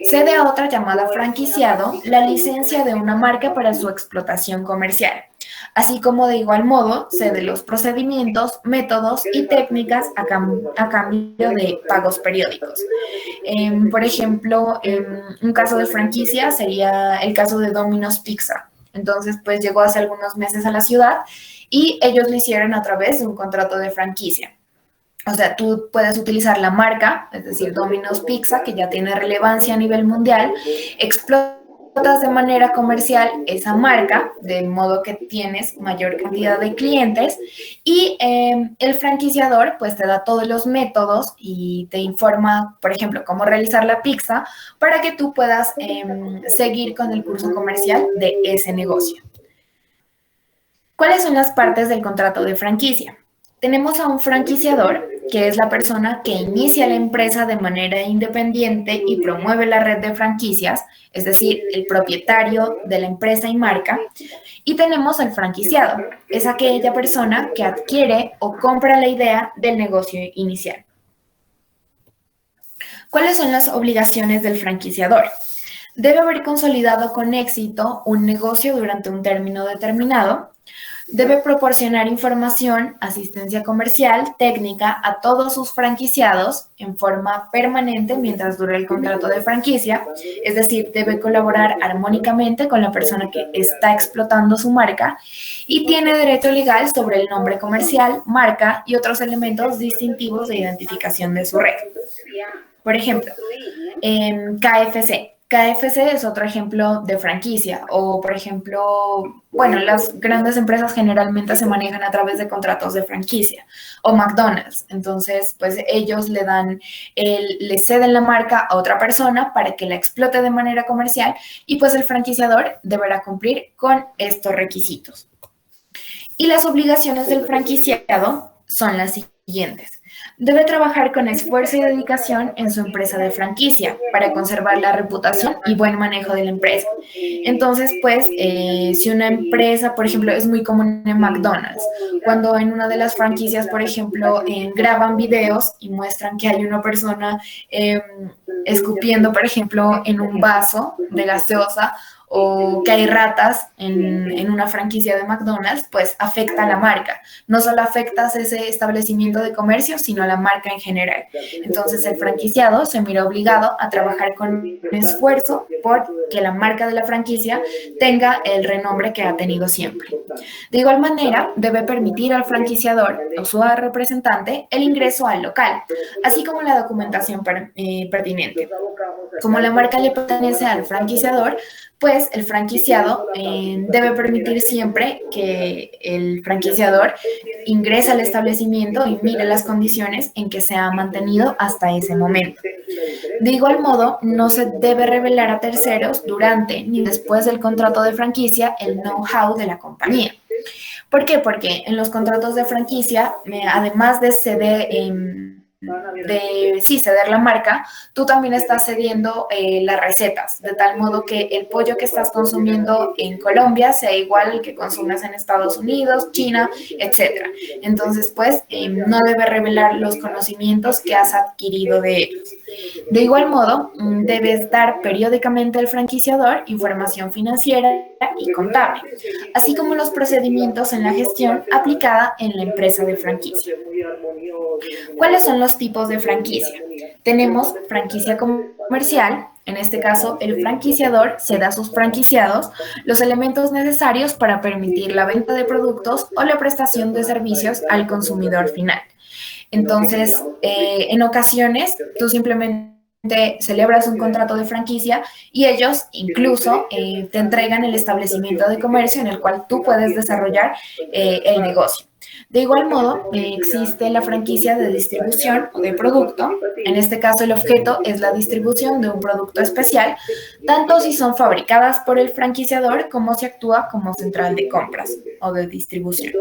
cede a otra llamada franquiciado la licencia de una marca para su explotación comercial, así como de igual modo cede los procedimientos, métodos y técnicas a cambio de pagos periódicos. Por ejemplo, un caso de franquicia sería el caso de Domino's Pizza. Entonces, pues llegó hace algunos meses a la ciudad y ellos lo hicieron a través de un contrato de franquicia. O sea, tú puedes utilizar la marca, es decir, Domino's Pizza, que ya tiene relevancia a nivel mundial, explotas de manera comercial esa marca, de modo que tienes mayor cantidad de clientes, y el franquiciador pues te da todos los métodos y te informa, por ejemplo, cómo realizar la pizza para que tú puedas seguir con el curso comercial de ese negocio. ¿Cuáles son las partes del contrato de franquicia? Tenemos a un franquiciador, que es la persona que inicia la empresa de manera independiente y promueve la red de franquicias, es decir, el propietario de la empresa y marca, Y tenemos al franquiciado, es aquella persona que adquiere o compra la idea del negocio inicial. ¿Cuáles son las obligaciones del franquiciador? Debe haber consolidado con éxito un negocio durante un término determinado. Debe proporcionar información, asistencia comercial, técnica a todos sus franquiciados en forma permanente mientras dure el contrato de franquicia. Es decir, debe colaborar armónicamente con la persona que está explotando su marca y tiene derecho legal sobre el nombre comercial, marca y otros elementos distintivos de identificación de su red. Por ejemplo, KFC. KFC es otro ejemplo de franquicia o, por ejemplo, bueno, las grandes empresas generalmente se manejan a través de contratos de franquicia o McDonald's. Entonces, pues ellos le ceden la marca a otra persona para que la explote de manera comercial y pues el franquiciador deberá cumplir con estos requisitos. Y las obligaciones del franquiciado son las siguientes. Debe trabajar con esfuerzo y dedicación en su empresa de franquicia para conservar la reputación y buen manejo de la empresa. Entonces, pues, si una empresa, por ejemplo, es muy común en McDonald's, cuando en una de las franquicias, por ejemplo, graban videos y muestran que hay una persona escupiendo, por ejemplo, en un vaso de gaseosa, o que hay ratas en una franquicia de McDonald's, pues afecta a la marca. No solo afectas ese establecimiento de comercio, sino a la marca en general. Entonces, el franquiciado se mira obligado a trabajar con esfuerzo por que la marca de la franquicia tenga el renombre que ha tenido siempre. De igual manera, debe permitir al franquiciador o su representante el ingreso al local, así como la documentación pertinente. Como la marca le pertenece al franquiciador, pues el franquiciado debe permitir siempre que el franquiciador ingrese al establecimiento y mire las condiciones en que se ha mantenido hasta ese momento. De igual modo, no se debe revelar a terceros durante ni después del contrato de franquicia el know-how de la compañía. ¿Por qué? Porque en los contratos de franquicia, además de ceder la marca, tú también estás cediendo las recetas, de tal modo que el pollo que estás consumiendo en Colombia sea igual al que consumes en Estados Unidos, China, etc. Entonces, pues, no debe revelar los conocimientos que has adquirido de ellos. De igual modo, debes dar periódicamente al franquiciador información financiera y contable, así como los procedimientos en la gestión aplicada en la empresa de franquicia. ¿Cuáles son los tipos de franquicia? Tenemos franquicia comercial. En este caso, el franquiciador cede a sus franquiciados los elementos necesarios para permitir la venta de productos o la prestación de servicios al consumidor final. Entonces, en ocasiones, tú simplemente celebras un contrato de franquicia y ellos incluso te entregan el establecimiento de comercio en el cual tú puedes desarrollar el negocio. De igual modo, existe la franquicia de distribución o de producto. En este caso, el objeto es la distribución de un producto especial, tanto si son fabricadas por el franquiciador como si actúa como central de compras o de distribución.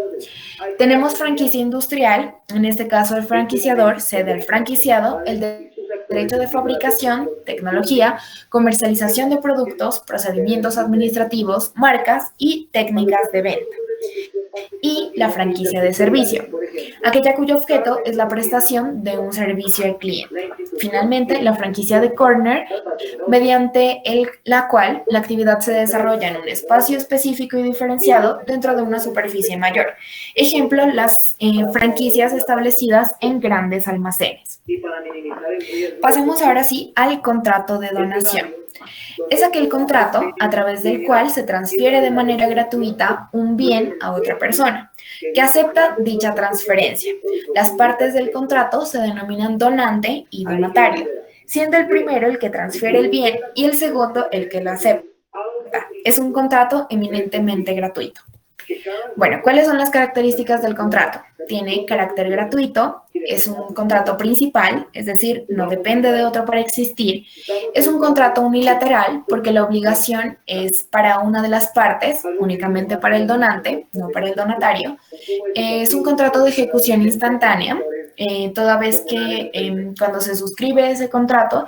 Tenemos franquicia industrial. En este caso, el franquiciador cede al franquiciado el derecho de fabricación, tecnología, comercialización de productos, procedimientos administrativos, marcas y técnicas de venta. Y la franquicia de servicio, aquella cuyo objeto es la prestación de un servicio al cliente. Finalmente, la franquicia de corner, mediante la cual la actividad se desarrolla en un espacio específico y diferenciado dentro de una superficie mayor. Ejemplo, las franquicias establecidas en grandes almacenes. Pasemos ahora sí al contrato de donación. Es aquel contrato a través del cual se transfiere de manera gratuita un bien a otra persona, que acepta dicha transferencia. Las partes del contrato se denominan donante y donatario, siendo el primero el que transfiere el bien y el segundo el que lo acepta. Es un contrato eminentemente gratuito. Bueno, ¿cuáles son las características del contrato? Tiene carácter gratuito, es un contrato principal, es decir, no depende de otro para existir. Es un contrato unilateral porque la obligación es para una de las partes, únicamente para el donante, no para el donatario. Es un contrato de ejecución instantánea, toda vez que cuando se suscribe ese contrato,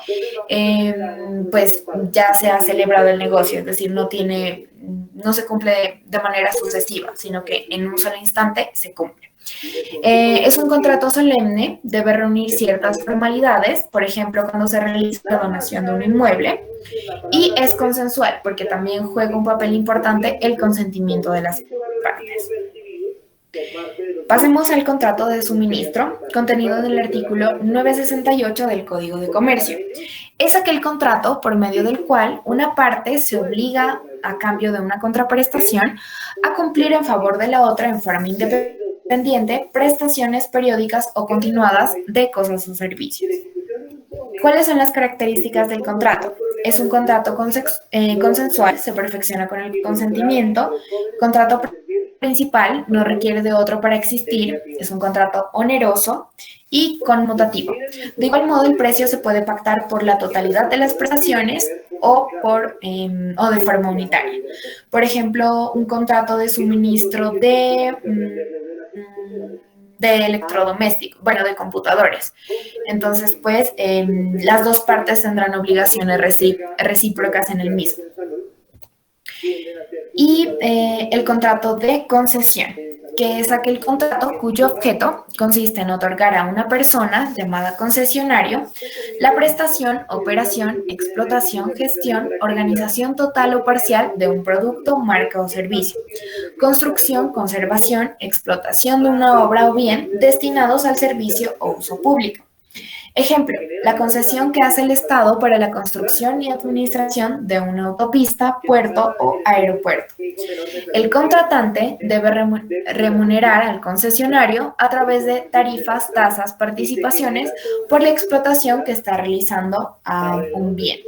pues ya se ha celebrado el negocio, es decir, no tiene no se cumple de manera sucesiva, sino que en un solo instante se cumple. Es un contrato solemne, debe reunir ciertas formalidades, por ejemplo, cuando se realiza la donación de un inmueble, y es consensual, porque también juega un papel importante el consentimiento de las partes. Pasemos al contrato de suministro, contenido en el artículo 968 del Código de Comercio. Es aquel contrato por medio del cual una parte se obliga, a cambio de una contraprestación, a cumplir en favor de la otra en forma independiente prestaciones periódicas o continuadas de cosas o servicios. ¿Cuáles son las características del contrato? Es un contrato consensual, se perfecciona con el consentimiento. Contrato principal, no requiere de otro para existir, es un contrato oneroso y conmutativo. De igual modo, el precio se puede pactar por la totalidad de las prestaciones o de forma unitaria. Por ejemplo, un contrato de suministro de electrodomésticos, bueno, de computadores. Entonces, pues, las dos partes tendrán obligaciones recíprocas en el mismo. Y el contrato de concesión, que es aquel contrato cuyo objeto consiste en otorgar a una persona llamada concesionario la prestación, operación, explotación, gestión, organización total o parcial de un producto, marca o servicio, construcción, conservación, explotación de una obra o bien destinados al servicio o uso público. Ejemplo, la concesión que hace el Estado para la construcción y administración de una autopista, puerto o aeropuerto. El contratante debe remunerar al concesionario a través de tarifas, tasas, participaciones por la explotación que está realizando a un bien.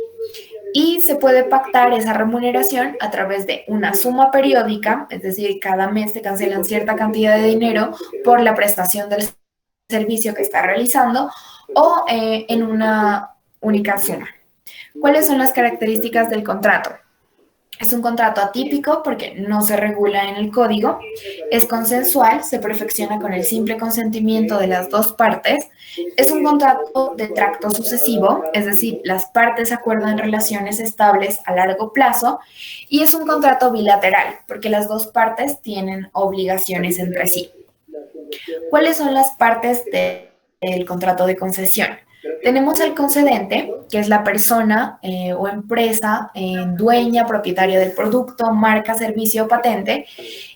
Y se puede pactar esa remuneración a través de una suma periódica, es decir, cada mes se cancelan cierta cantidad de dinero por la prestación del servicio que está realizando, o en una única suma. ¿Cuáles son las características del contrato? Es un contrato atípico porque no se regula en el código, es consensual, se perfecciona con el simple consentimiento de las dos partes, es un contrato de tracto sucesivo, es decir, las partes acuerdan relaciones estables a largo plazo, y es un contrato bilateral porque las dos partes tienen obligaciones entre sí. ¿Cuáles son las partes del contrato de concesión? Tenemos al concedente, que es la persona o empresa dueña, propietaria del producto, marca, servicio o patente,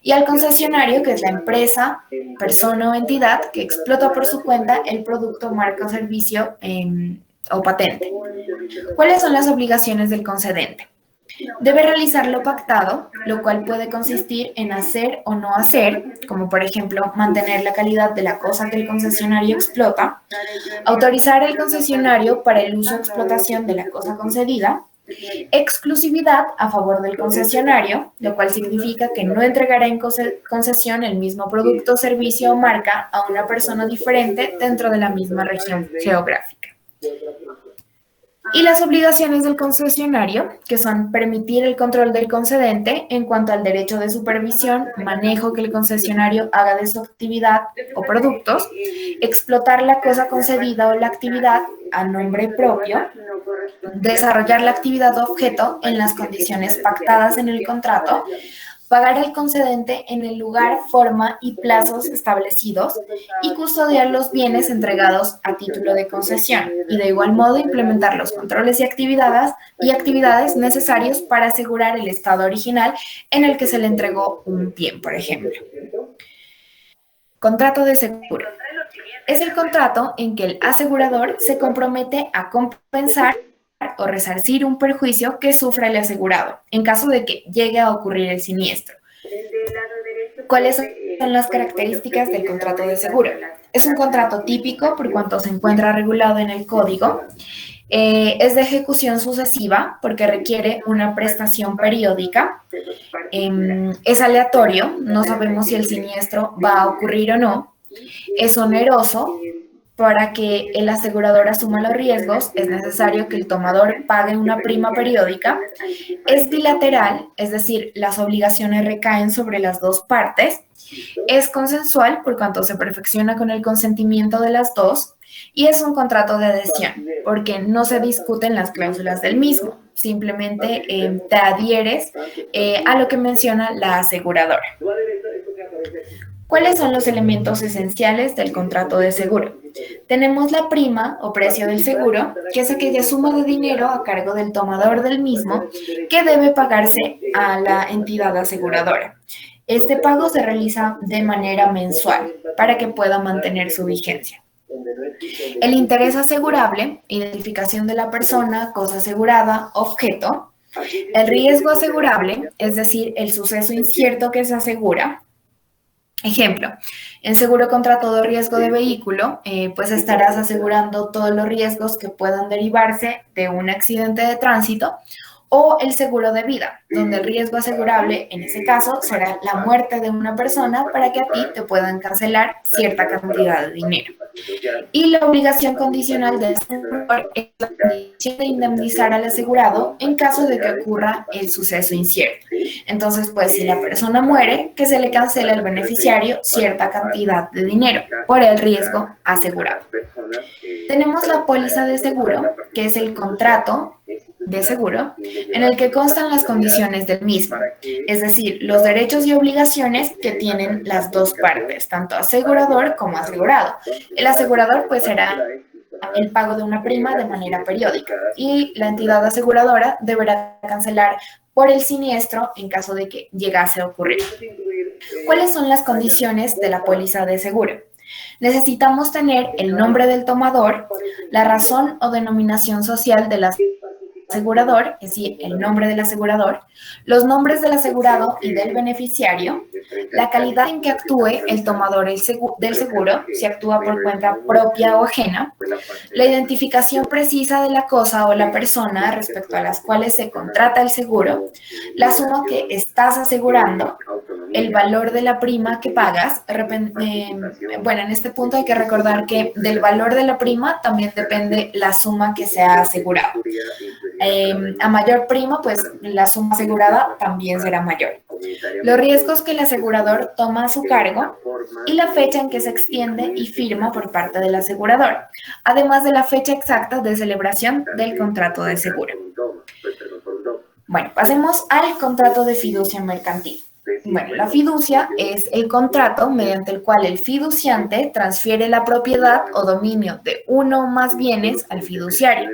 y al concesionario, que es la empresa, persona o entidad que explota por su cuenta el producto, marca o servicio o patente. ¿Cuáles son las obligaciones del concedente? Debe realizar lo pactado, lo cual puede consistir en hacer o no hacer, como por ejemplo mantener la calidad de la cosa que el concesionario explota, autorizar al concesionario para el uso o explotación de la cosa concedida, exclusividad a favor del concesionario, lo cual significa que no entregará en concesión el mismo producto, servicio o marca a una persona diferente dentro de la misma región geográfica. Y las obligaciones del concesionario, que son permitir el control del concedente en cuanto al derecho de supervisión, manejo que el concesionario haga de su actividad o productos, explotar la cosa concedida o la actividad a nombre propio, desarrollar la actividad o objeto en las condiciones pactadas en el contrato, pagar al concedente en el lugar, forma y plazos establecidos y custodiar los bienes entregados a título de concesión y de igual modo implementar los controles y actividades necesarios para asegurar el estado original en el que se le entregó un bien, por ejemplo. Contrato de seguro. Es el contrato en que el asegurador se compromete a compensar o resarcir un perjuicio que sufra el asegurado en caso de que llegue a ocurrir el siniestro. ¿Cuáles son las características del contrato de seguro? Es un contrato típico por cuanto se encuentra regulado en el código. Es de ejecución sucesiva porque requiere una prestación periódica. Es aleatorio, no sabemos si el siniestro va a ocurrir o no. Es oneroso. Para que el asegurador asuma los riesgos, es necesario que el tomador pague una prima periódica. Es bilateral, es decir, las obligaciones recaen sobre las dos partes. Es consensual, por cuanto se perfecciona con el consentimiento de las dos. Y es un contrato de adhesión, porque no se discuten las cláusulas del mismo. simplemente te adhieres a lo que menciona la aseguradora. ¿Cuáles son los elementos esenciales del contrato de seguro? Tenemos la prima o precio del seguro, que es aquella suma de dinero a cargo del tomador del mismo que debe pagarse a la entidad aseguradora. Este pago se realiza de manera mensual para que pueda mantener su vigencia. El interés asegurable, identificación de la persona, cosa asegurada, objeto. El riesgo asegurable, es decir, el suceso incierto que se asegura. Ejemplo, en seguro contra todo riesgo de vehículo, pues estarás asegurando todos los riesgos que puedan derivarse de un accidente de tránsito, o el seguro de vida, donde el riesgo asegurable en ese caso será la muerte de una persona para que a ti te puedan cancelar cierta cantidad de dinero. Y la obligación condicional del asegurador es la condición de indemnizar al asegurado en caso de que ocurra el suceso incierto. Entonces, pues si la persona muere, que se le cancele al beneficiario cierta cantidad de dinero por el riesgo asegurado. Tenemos la póliza de seguro, que es el contrato de seguro, en el que constan las condiciones del mismo, es decir, los derechos y obligaciones que tienen las dos partes, tanto asegurador como asegurado. El asegurador pues será el pago de una prima de manera periódica y la entidad aseguradora deberá cancelar por el siniestro en caso de que llegase a ocurrir. ¿Cuáles son las condiciones de la póliza de seguro? Necesitamos tener el nombre del tomador, la razón o denominación social de la asegurador, es decir, el nombre del asegurador, los nombres del asegurado y del beneficiario, la calidad en que actúe el tomador del seguro, si actúa por cuenta propia o ajena, la identificación precisa de la cosa o la persona respecto a las cuales se contrata el seguro, la suma que estás asegurando, el valor de la prima que pagas. Bueno, en este punto hay que recordar que del valor de la prima también depende la suma que se ha asegurado. A mayor prima, pues la suma asegurada también será mayor. Los riesgos que el asegurador toma a su cargo y la fecha en que se extiende y firma por parte del asegurador, además de la fecha exacta de celebración del contrato de seguro. Bueno, pasemos al contrato de fiducia mercantil. Bueno, la fiducia es el contrato mediante el cual el fiduciante transfiere la propiedad o dominio de uno o más bienes al fiduciario,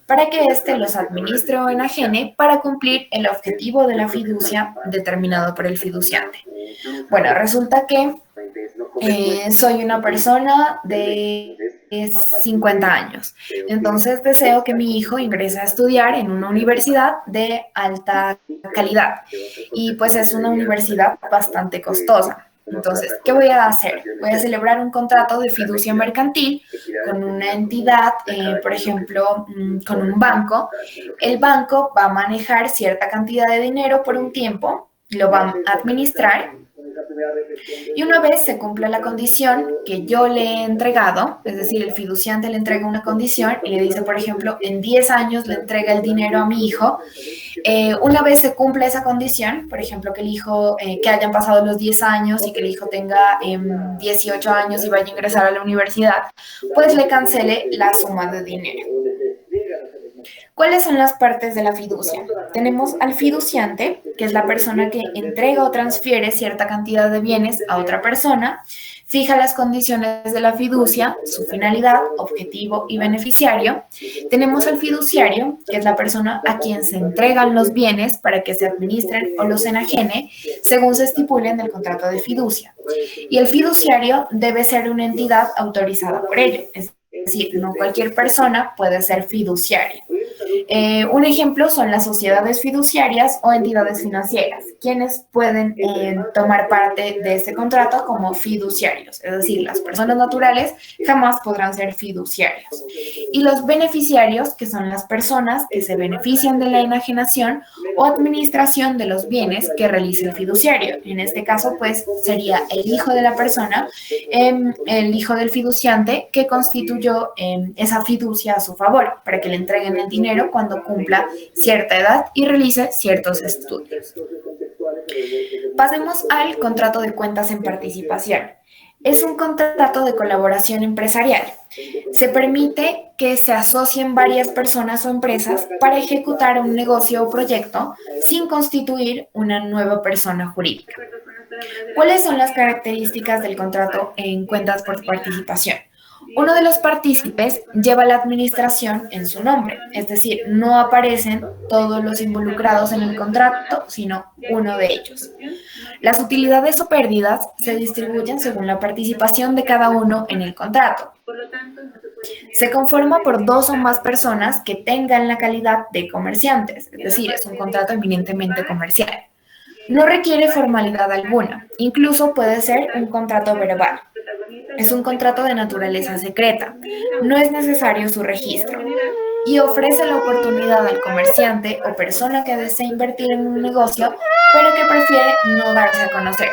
para que éste los administre o enajene para cumplir el objetivo de la fiducia determinado por el fiduciante. Bueno, resulta que soy una persona de 50 años. Entonces deseo que mi hijo ingrese a estudiar en una universidad de alta calidad y pues es una universidad bastante costosa. Entonces, ¿qué voy a hacer? Voy a celebrar un contrato de fiducia mercantil con una entidad, por ejemplo, con un banco. El banco va a manejar cierta cantidad de dinero por un tiempo, lo va a administrar. Y una vez se cumpla la condición que yo le he entregado, es decir, el fiduciante le entrega una condición y le dice, por ejemplo, en 10 años le entrega el dinero a mi hijo. Una vez se cumple esa condición, por ejemplo, que el hijo, que hayan pasado los 10 años y que el hijo tenga 18 años y vaya a ingresar a la universidad, pues le cancele la suma de dinero. ¿Cuáles son las partes de la fiducia? Tenemos al fiduciante, que es la persona que entrega o transfiere cierta cantidad de bienes a otra persona, fija las condiciones de la fiducia, su finalidad, objetivo y beneficiario. Tenemos al fiduciario, que es la persona a quien se entregan los bienes para que se administren o los enajene, según se estipule en el contrato de fiducia. Y el fiduciario debe ser una entidad autorizada por ello, es decir, no cualquier persona puede ser fiduciario. Un ejemplo son las sociedades fiduciarias o entidades financieras, quienes pueden tomar parte de este contrato como fiduciarios, es decir, las personas naturales jamás podrán ser fiduciarios. Y los beneficiarios, que son las personas que se benefician de la enajenación o administración de los bienes que realiza el fiduciario. En este caso, pues, sería el hijo de la persona, el hijo del fiduciante que constituyó esa fiducia a su favor, para que le entreguen el dinero cuando cumpla cierta edad y realice ciertos estudios. Pasemos al contrato de cuentas en participación. Es un contrato de colaboración empresarial. Se permite que se asocien varias personas o empresas para ejecutar un negocio o proyecto sin constituir una nueva persona jurídica. ¿Cuáles son las características del contrato en cuentas por participación? Uno de los partícipes lleva la administración en su nombre, es decir, no aparecen todos los involucrados en el contrato, sino uno de ellos. Las utilidades o pérdidas se distribuyen según la participación de cada uno en el contrato. Se conforma por 2 o más personas que tengan la calidad de comerciantes, es decir, es un contrato eminentemente comercial. No requiere formalidad alguna, incluso puede ser un contrato verbal. Es un contrato de naturaleza secreta, no es necesario su registro y ofrece la oportunidad al comerciante o persona que desea invertir en un negocio, pero que prefiere no darse a conocer.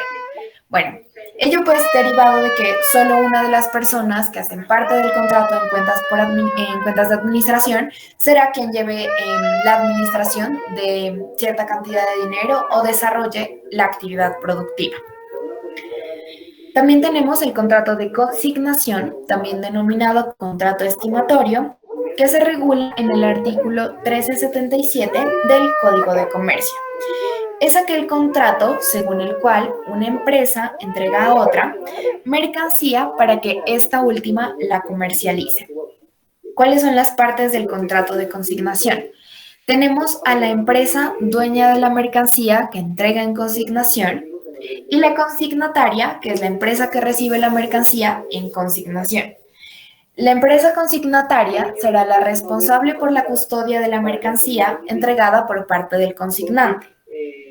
Bueno, ello pues derivado de que solo una de las personas que hacen parte del contrato en cuentas de administración será quien lleve la administración de cierta cantidad de dinero o desarrolle la actividad productiva. También tenemos el contrato de consignación, también denominado contrato estimatorio, que se regula en el artículo 1377 del Código de Comercio. Es aquel contrato según el cual una empresa entrega a otra mercancía para que esta última la comercialice. ¿Cuáles son las partes del contrato de consignación? Tenemos a la empresa dueña de la mercancía que entrega en consignación y la consignataria, que es la empresa que recibe la mercancía en consignación. La empresa consignataria será la responsable por la custodia de la mercancía entregada por parte del consignante.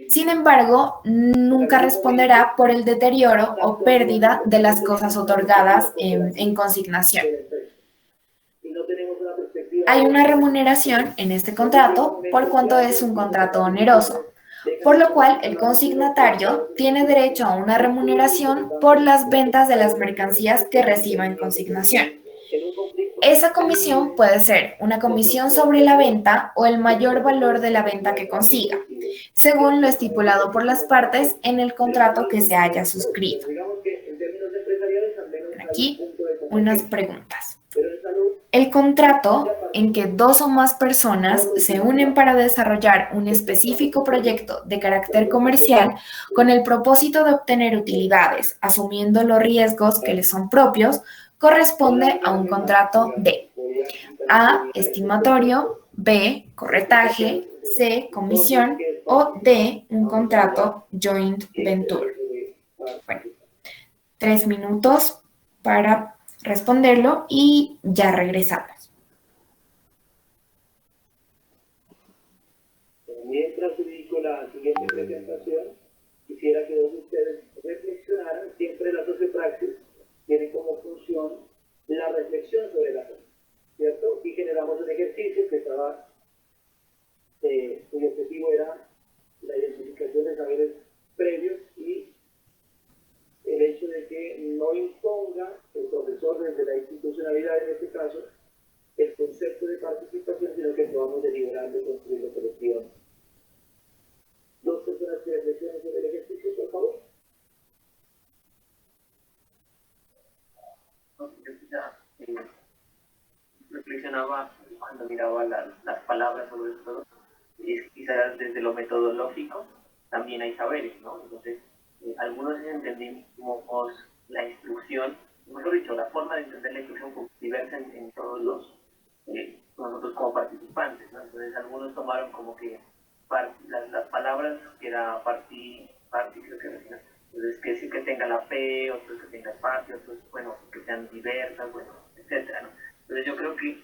Sin embargo, nunca responderá por el deterioro o pérdida de las cosas otorgadas en consignación. Hay una remuneración en este contrato por cuanto es un contrato oneroso, por lo cual el consignatario tiene derecho a una remuneración por las ventas de las mercancías que reciba en consignación. Esa comisión puede ser una comisión sobre la venta o el mayor valor de la venta que consiga, según lo estipulado por las partes en el contrato que se haya suscrito. Aquí unas preguntas. El contrato en que 2 o más personas se unen para desarrollar un específico proyecto de carácter comercial con el propósito de obtener utilidades, asumiendo los riesgos que les son propios, corresponde a un contrato de A, estimatorio, B, corretaje, C, comisión o D, un contrato joint venture. Bueno, 3 minutos para responderlo y ya regresamos. Mientras dedico la siguiente presentación, quisiera que todos ustedes reflexionaran. Siempre la sociopraxis tiene como función la reflexión sobre la cosa, ¿cierto? Y generamos un ejercicio que estaba, cuyo objetivo era la identificación de saberes previos y el hecho de que no imponga el profesor desde la institucionalidad, en este caso, el concepto de participación, sino que podamos deliberar de construirlo colectivamente. 2 personas que reflexionen sobre el ejercicio, por favor. Yo quizá reflexionaba cuando miraba las palabras sobre todo, y quizás desde lo metodológico también hay saberes, ¿no? Entonces, algunos entendimos la instrucción, mejor dicho, la forma de entender la instrucción como diversa en todos nosotros como participantes, ¿no? Entonces, algunos tomaron como que las palabras que era party, creo que decía. Entonces, que sí que tenga la P, otros que tenga party, otros, bueno, que sean diversas, bueno, etcétera, ¿no? Entonces, yo creo que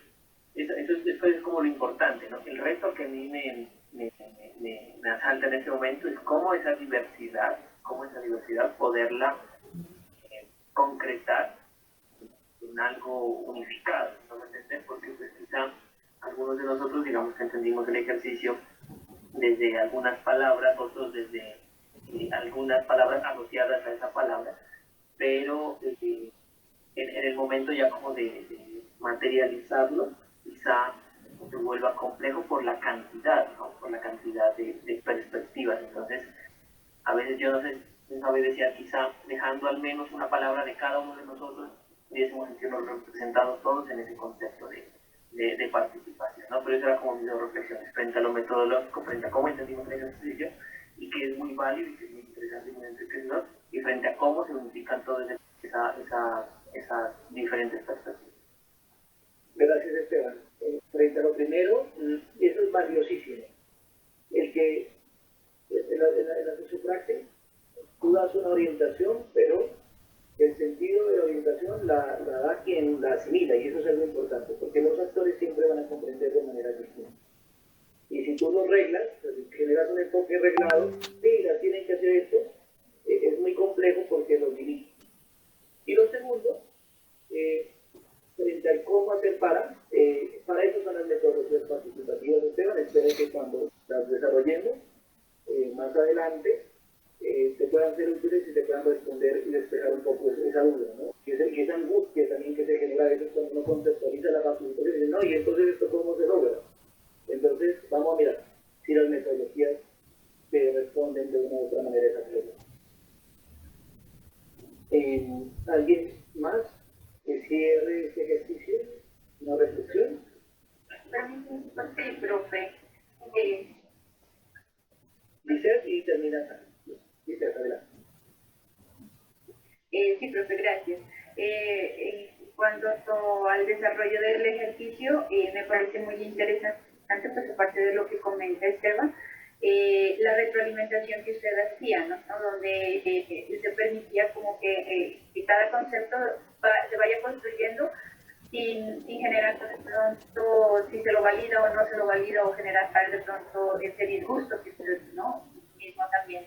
eso es como lo importante, ¿no? El reto que a mí me asalta en este momento es cómo esa diversidad poderla concretar en algo unificado, ¿no me entiendes? Porque pues quizá algunos de nosotros, digamos que entendimos el ejercicio desde algunas palabras, otros desde algunas palabras asociadas a esa palabra, pero en el momento ya como de materializarlo, quizá se vuelva complejo por la cantidad, ¿no? Por la cantidad de perspectivas. Entonces, a veces yo no sé, una vez decía, quizá dejando al menos una palabra de cada uno de nosotros, pudiésemos sentirnos representados todos en ese concepto de participación, ¿no? Pero eso era como mis dos reflexiones frente a lo metodológico, frente a cómo entendimos el ejercicio y que es muy válido y que es muy interesante y muy enriquecedor, y frente a cómo se unifican todas esas diferentes perspectivas. Gracias, Esteban. Frente a lo primero, eso es valiosísimo. El que en la sociopraxis tú das una orientación, pero el sentido de la orientación la da quien la asimila, y eso es algo importante, porque los actores siempre van a comprender de manera distinta. Y si tú los reglas, si generas un enfoque reglado, mira, tienen que hacer esto, es muy complejo porque los dirige. Y lo segundo, frente al cómo hacer para eso son las metodologías participativas, Esteban. Espero que cuando las desarrollemos más adelante te puedan ser útiles y te puedan responder y despejar un poco esa duda, ¿no? Y esa angustia también que se genera a veces cuando uno conceptualiza la participación y dice, no, y entonces esto cómo se logra. Entonces vamos a mirar si las metodologías te responden de una u otra manera a esa pregunta. ¿Alguien más que cierre este ejercicio? ¿Una reflexión? Permítame, sí, profe. Lizeth, y termina. Lizeth, adelante. Sí, profe, gracias. En cuanto al desarrollo del ejercicio, me parece muy interesante, pues aparte de lo que comenta Esteban, la retroalimentación que usted hacía, ¿no? Donde usted permitía como que cada concepto se vaya construyendo sin generar de pronto si se lo valida o no se lo valida, o generar de pronto ese disgusto que ustedes, ¿no?, mismo también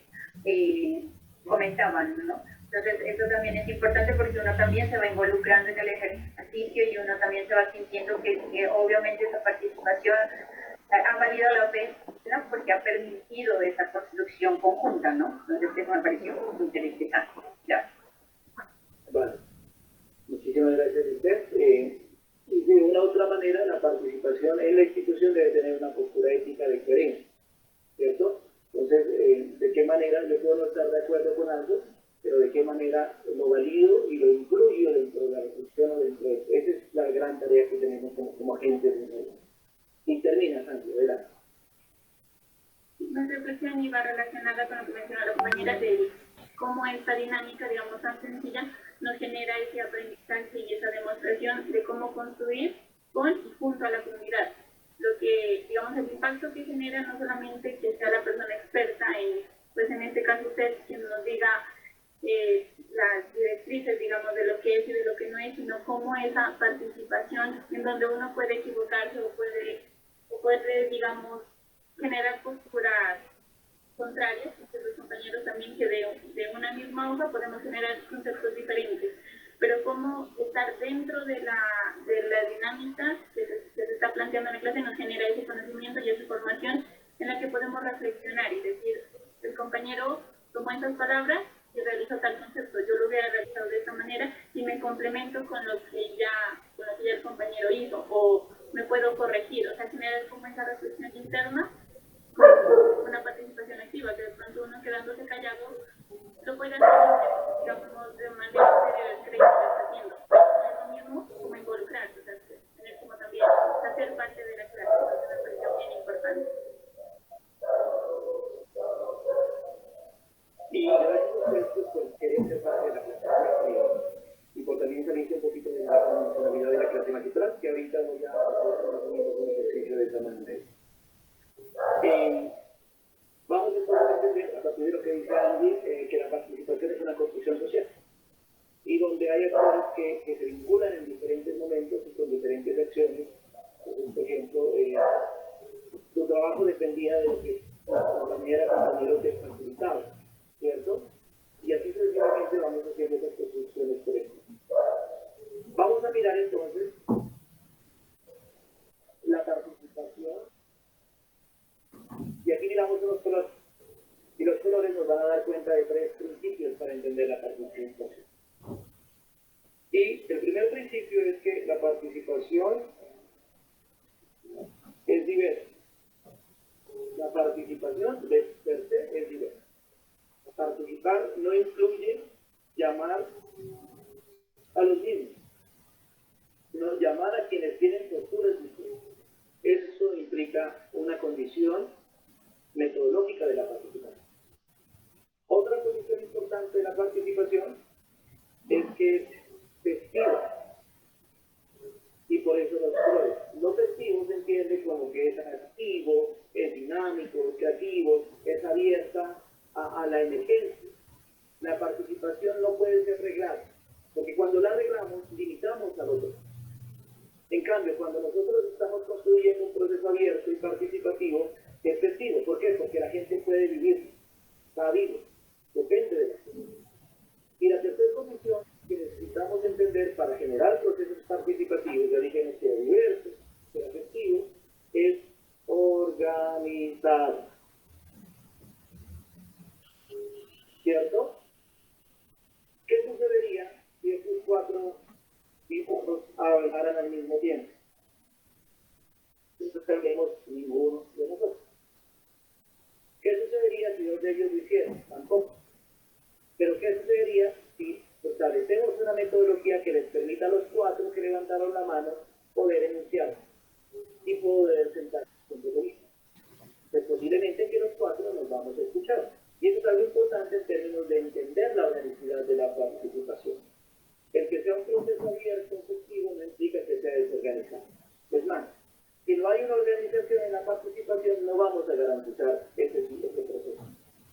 comentaban, ¿no? Entonces eso también es importante porque uno también se va involucrando en el ejercicio y uno también se va sintiendo que obviamente esa participación ha valido la pena, ¿no?, porque ha permitido esa construcción conjunta, ¿no? Entonces eso me pareció muy interesante. Gracias. Vale. Muchísimas gracias, Lizeth. Y de una u otra manera, la participación en la institución debe tener una postura ética de coherencia, ¿cierto? Entonces, ¿de qué manera yo puedo no estar de acuerdo con algo, pero de qué manera lo valido y lo incluyo dentro de la reflexión o dentro de eso? Esa es la gran tarea que tenemos como agentes de nuevo. Y termina, Santi, adelante. Mi reflexión iba relacionada con lo que mencionó la compañera de cómo esta dinámica, digamos, tan sencilla nos genera ese aprendizaje y esa demostración de cómo construir con y junto a la comunidad. Lo que, digamos, el impacto que genera no solamente que sea la persona experta en, pues en este caso usted, quien nos diga las directrices, digamos, de lo que es y de lo que no es, sino cómo esa participación en donde uno puede equivocarse o puede, digamos, generar posturas contrarias, entre los compañeros también, que de una misma hoja podemos generar conceptos diferentes, pero cómo estar dentro de la dinámica que se está planteando en la clase nos genera ese conocimiento y esa formación en la que podemos reflexionar y decir, el compañero tomó esas palabras y realizó tal concepto, yo lo hubiera realizado de esta manera y me complemento con lo que ya el compañero hizo, o me puedo corregir, o sea, generar como esa reflexión interna con una participación activa, que de pronto uno quedándose callado lo puede hacer, digamos, de manera exterior, cree que lo está haciendo. No es lo mismo como involucrarse, o sea, tener como también hacer parte de la clase, entonces me pareció bien importante. Y gracias a ustedes por querer ser parte de la clase y por también salirse un poquito de la convencionalidad de la clase magistral, que ahorita voy a hacer un ejercicio de esa manera. Vamos entonces a entender, a partir de lo que dice Andy, que la participación es una construcción social, y donde hay actores que se vinculan en diferentes momentos y con diferentes acciones. Por ejemplo, tu trabajo dependía de lo que compañeros te facilitaban, ¿cierto? Y así sucesivamente vamos haciendo esas construcciones por ejemplo. Vamos a mirar entonces la participación, y aquí miramos unos colores, y los colores nos van a dar cuenta de tres principios para entender la participación. Y el primer principio es que la participación es diversa. La participación de per se es diversa. Participar no incluye llamar a los mismos, sino llamar a quienes tienen posturas distintas. implica una condición metodológica de la participación. Otra condición importante de la participación es que es festiva, y por eso los colores. Lo festivo se entiende como que es activo, es dinámico, es creativo, es abierta a la emergencia. La participación no puede ser reglada, porque cuando la reglamos, limitamos al otro. En cambio, cuando nosotros estamos construyendo un proceso abierto y participativo, es festivo. ¿Por qué? Porque la gente puede vivir, está vivo, depende de la gente. Y la tercera condición que necesitamos entender para generar procesos participativos de origen sea diverso, sea afectivo, es organizar. ¿Cierto? ¿Qué sucedería si estos cuatro dibujos hablaran al mismo tiempo? Entonces perdemos ninguno de nosotros. ¿Qué sucedería si dos de ellos lo hicieran? Tampoco. Pero ¿qué sucedería si establecemos una metodología que les permita a los cuatro que levantaron la mano poder enunciar y poder sentarse con su vista? Pues posiblemente que los cuatro nos vamos a escuchar. Y eso es algo importante en términos de entender la organicidad de la participación. El que sea un proceso abierto, efectivo, no implica que sea desorganizado. Es más, si no hay una organización en la participación, no vamos a garantizar este proceso.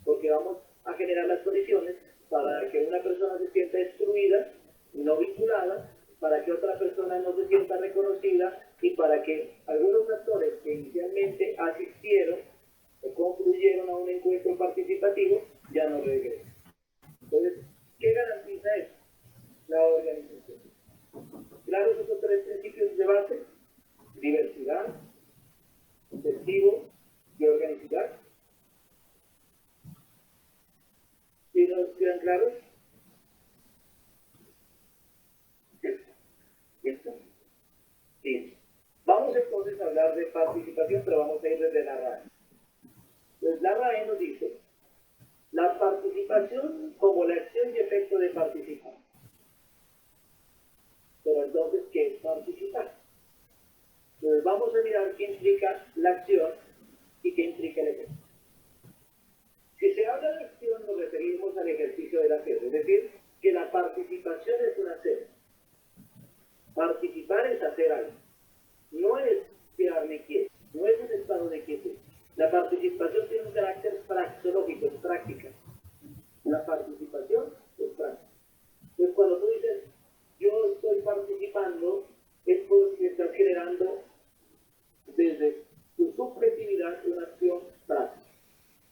Porque vamos a generar las condiciones para que una persona se sienta excluida, no vinculada, para que otra persona no se sienta reconocida y para que algunos actores que inicialmente asistieron o concluyeron a un encuentro participativo ya no regresen. Entonces, ¿qué garantiza eso? La organización. Claro, esos tres principios de base: diversidad, efectivo y organicidad. ¿Sí nos quedan claros? ¿Listo? Sí. Vamos entonces a hablar de participación, pero vamos a ir desde la RAE. Entonces, la RAE nos dice: la participación como la acción y efecto de participar. Pero entonces, ¿qué es participar? Entonces, vamos a mirar qué implica la acción y qué implica el efecto. Si se habla de acción, nos referimos al ejercicio del hacer, es decir, que la participación es un hacer. Participar es hacer algo. No es quedarme quieto, no es un estado de quietud. La participación tiene un carácter praxológico, es práctica. La participación es práctica. Entonces, cuando tú dices, yo estoy participando, es porque estás generando desde tu subjetividad una acción práctica.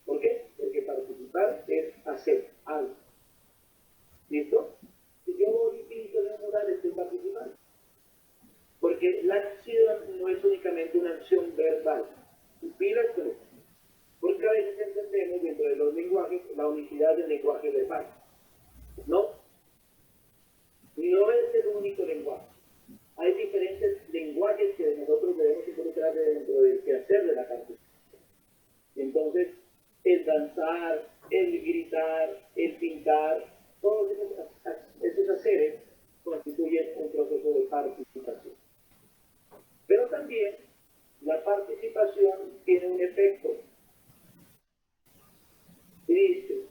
¿Por qué? Porque participar es hacer algo. ¿Listo? Si yo voy y pinto en un mural, estoy participando. Porque la acción no es únicamente una acción verbal. Pilas con eso. Porque a veces entendemos dentro de los lenguajes la unicidad del lenguaje verbal. No. No es el único lenguaje. Hay diferentes lenguajes que nosotros debemos involucrar dentro del quehacer de la participación. Entonces, el danzar, el gritar, el pintar, todos esos haceres constituyen un proceso de participación. Pero también la participación tiene un efecto. Y dice,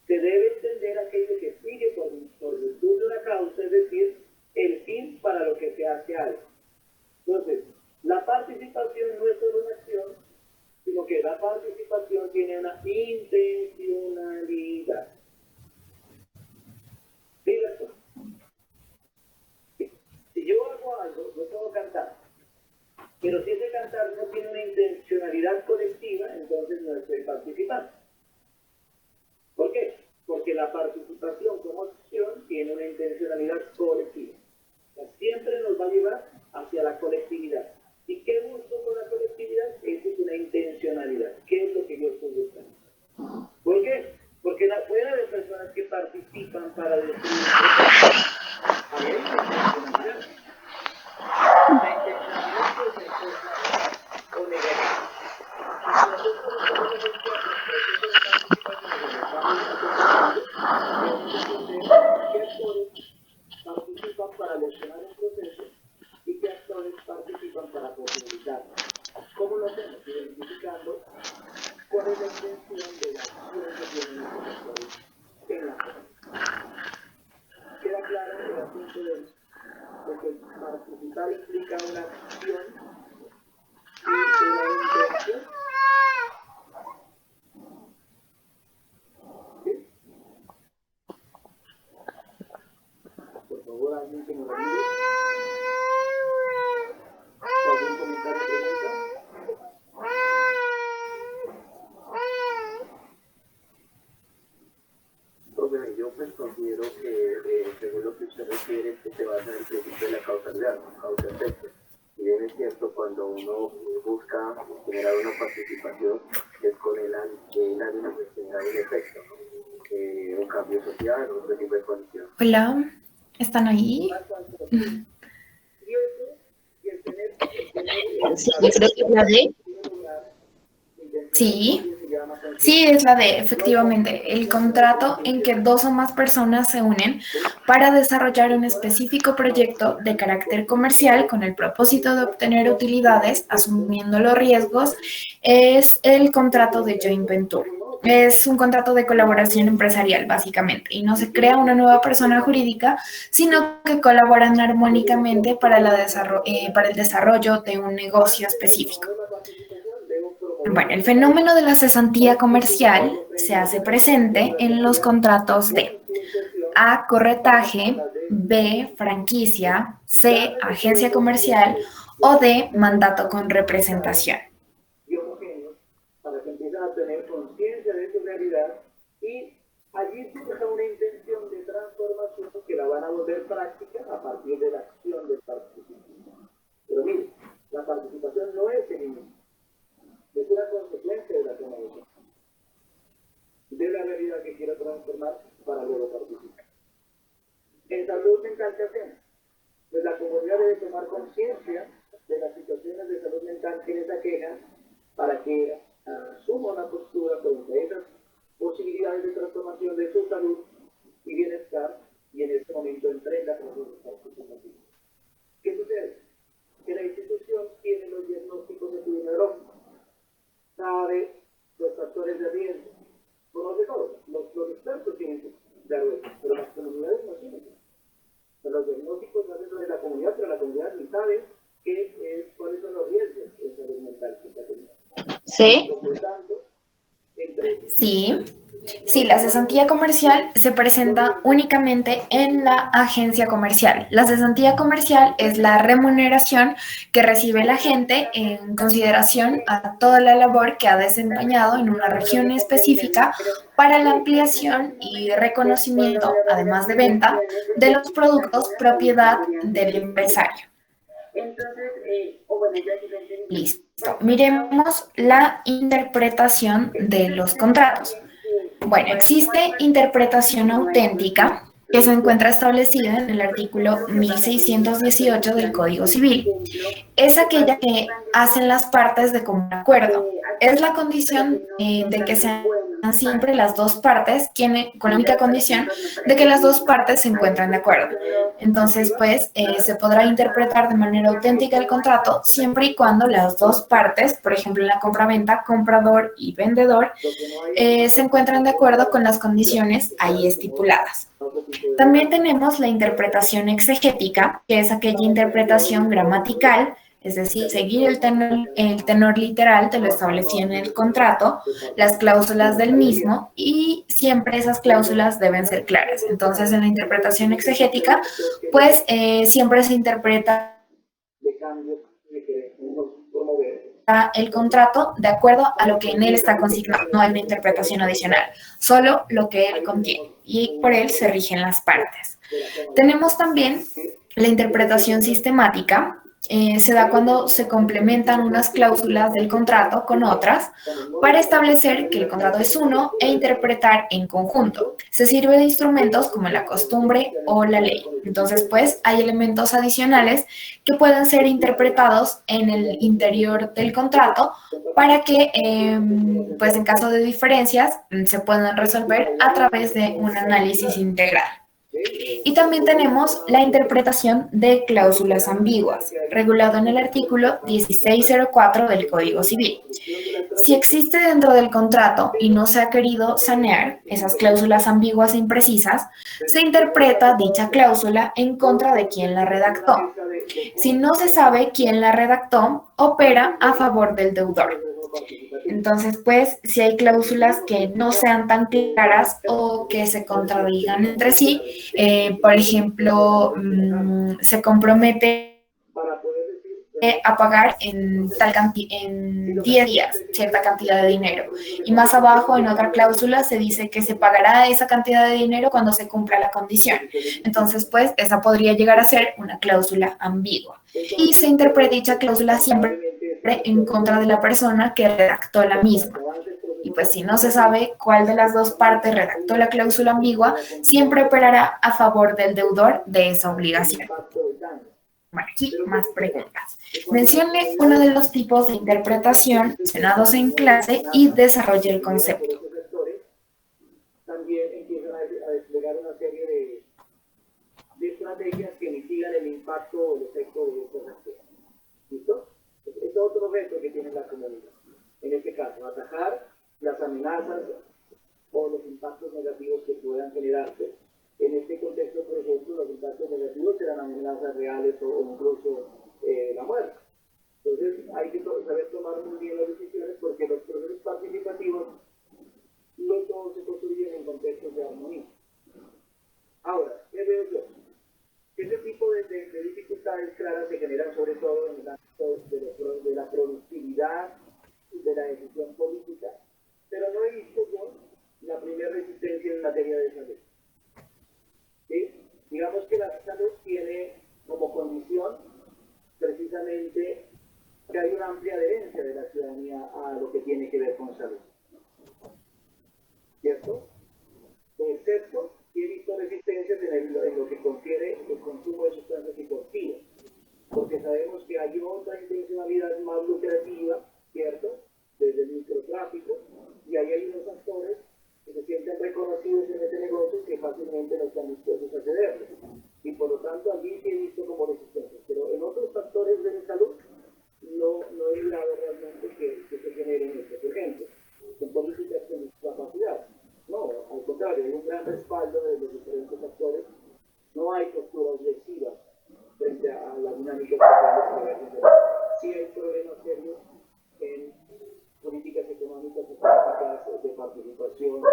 se debe entender aquello que sigue por virtud de una causa, es decir, el fin para lo que se hace algo. Entonces, la participación no es solo una acción, sino que la participación tiene una intencionalidad. Fíjate, si yo hago algo, yo puedo cantar, pero si ese cantar no tiene una intencionalidad colectiva, entonces no estoy participando. ¿Por qué? Porque la participación como acción tiene una intencionalidad colectiva. O sea, siempre nos va a llevar hacia la colectividad. ¿Y qué busco con la colectividad? Esa es una intencionalidad. ¿Qué es lo que yo estoy buscando? ¿Por qué? Porque puede haber personas que participan para destruir. Hay una intencionalidad. La intencionalidad puede ser positiva o negativa. Si nosotros podemos ver los procesos de participación de los vamos qué actores participan para lesionar un proceso y qué actores participan para posibilitarlo. ¿Cómo lo hacemos? hacemos identificando cuál es la intención de la acción que tienen los actores en la comunidad. Queda claro el asunto de que participar implica una acción y una intención. ¿Sí? Por favor, alguien que nos ayude. ¿Algún comentario o pregunta? Profe, yo pues considero que según lo que usted refiere, que se basa en el principio de la causalidad, causa-efecto. Y bien es cierto, cuando uno busca generar una participación, es con el ánimo de generar un efecto, un cambio social, otro tipo de condición. Hola, ¿están ahí? Sí, yo creo que es la D. Sí, sí, es la de, efectivamente, el contrato en que dos o más personas se unen para desarrollar un específico proyecto de carácter comercial con el propósito de obtener utilidades, asumiendo los riesgos, es el contrato de joint venture. Es un contrato de colaboración empresarial, básicamente, y no se crea una nueva persona jurídica, sino que colaboran armónicamente para el desarrollo de un negocio específico. Bueno, el fenómeno de la cesantía comercial se hace presente en los contratos de A, corretaje, B, franquicia, C, agencia comercial o D, mandato con representación. Y homogéneos para que empiecen a tener conciencia de su realidad y allí surge una intención de transformación que la van a volver práctica a partir de la acción del participante. Pero mire, la participación no es el inicio, es una consecuencia de la toma de decisión, de la realidad que quiero transformar para luego participar. En salud mental, ¿qué hacemos? Pues la comunidad debe tomar conciencia de las situaciones de salud mental que les aquejan para que asuma una postura frente a esas posibilidades de transformación de su salud y bienestar y en este momento emprenda procesos participativos. ¿Qué sucede? Que la institución tiene los diagnósticos epidemiológicos, sabe los factores de riesgo, conoce todo, los expertos tienen de riesgo, pero las comunidades no tienen. Los diagnósticos se hacen sobre la comunidad, pero la comunidad ni sabe cuáles son los riesgos de salud mental que está teniendo. ¿Sí? Por lo tanto, entre Sí, la cesantía comercial se presenta únicamente en la agencia comercial. La cesantía comercial es la remuneración que recibe la agente en consideración a toda la labor que ha desempeñado en una región específica para la ampliación y reconocimiento, además de venta, de los productos propiedad del empresario. Entonces, o bueno, ya sí lo entendí. Listo. Miremos la interpretación de los contratos. Bueno, existe interpretación auténtica que se encuentra establecida en el artículo 1618 del Código Civil. Es aquella que hacen las partes de común acuerdo. Es la condición de que sean siempre las dos partes, con la única condición de que las dos partes se encuentren de acuerdo. Entonces, pues, se podrá interpretar de manera auténtica el contrato siempre y cuando las dos partes, por ejemplo, en la compraventa, comprador y vendedor, se encuentran de acuerdo con las condiciones ahí estipuladas. También tenemos la interpretación exegética, que es aquella interpretación gramatical, es decir, seguir el tenor literal de lo establecido en el contrato, las cláusulas del mismo, y siempre esas cláusulas deben ser claras. Entonces, en la interpretación exegética, pues siempre se interpreta de cambios que queremos promover. El contrato de acuerdo a lo que en él está consignado. No hay una interpretación adicional, solo lo que él contiene, y por él se rigen las partes. Tenemos también la interpretación sistemática. Se da cuando se complementan unas cláusulas del contrato con otras para establecer que el contrato es uno e interpretar en conjunto. Se sirve de instrumentos como la costumbre o la ley. Entonces, pues, hay elementos adicionales que pueden ser interpretados en el interior del contrato para que, pues, en caso de diferencias, se puedan resolver a través de un análisis integral. Y también tenemos la interpretación de cláusulas ambiguas, regulado en el artículo 1604 del Código Civil. Si existe dentro del contrato y no se ha querido sanear esas cláusulas ambiguas e imprecisas, se interpreta dicha cláusula en contra de quien la redactó. Si no se sabe quién la redactó, opera a favor del deudor. Entonces, pues, si hay cláusulas que no sean tan claras o que se contradigan entre sí, por ejemplo, se compromete a pagar en 10 días cierta cantidad de dinero. Y más abajo, en otra cláusula, se dice que se pagará esa cantidad de dinero cuando se cumpla la condición. Entonces, pues, esa podría llegar a ser una cláusula ambigua. Y se interpreta dicha cláusula siempre en contra de la persona que redactó la misma. Y pues si no se sabe cuál de las dos partes redactó la cláusula ambigua, siempre operará a favor del deudor de esa obligación. Bueno, aquí más preguntas. Mencione uno de los tipos de interpretación mencionados en clase y desarrolle el concepto. También empiezan a desplegar una serie de estrategias que mitigan el impacto o el efecto de estas acciones. ¿Listo? Es otro reto que tiene la comunidad. En este caso, atajar las amenazas o los impactos negativos que puedan generarse. En este contexto, por ejemplo, los impactos negativos serán amenazas reales o incluso la muerte. Entonces, hay que saber tomar muy bien las decisiones porque los procesos participativos no todos se construyen en contextos de armonía. Ahora, ¿qué veo yo? Este tipo de dificultades claras se generan sobre todo en el ámbito de la productividad y de la decisión política, pero no he visto yo la primera resistencia en materia de salud. ¿Sí? Digamos que la salud tiene como condición precisamente que hay una amplia adherencia de la ciudadanía a lo que tiene que ver con salud. ¿Cierto? Excepto que he visto resistencias en lo que confiere el consumo de sustancias psicoactivas, porque sabemos que hay otra intencionalidad más lucrativa, ¿cierto? Desde el microtráfico, y ahí hay unos actores que se sienten reconocidos en este negocio que fácilmente no están dispuestos a cederlo. Y por lo tanto allí sí he visto como resistencias, pero en otros factores de salud no he logrado realmente que se generen esto. Por ejemplo, en políticas de discapacidad. No, al contrario, hay un gran respaldo de los diferentes actores. No hay posturas lesivas frente a las dinámicas sociales. Sí hay problemas serios en políticas económicas y políticas de participación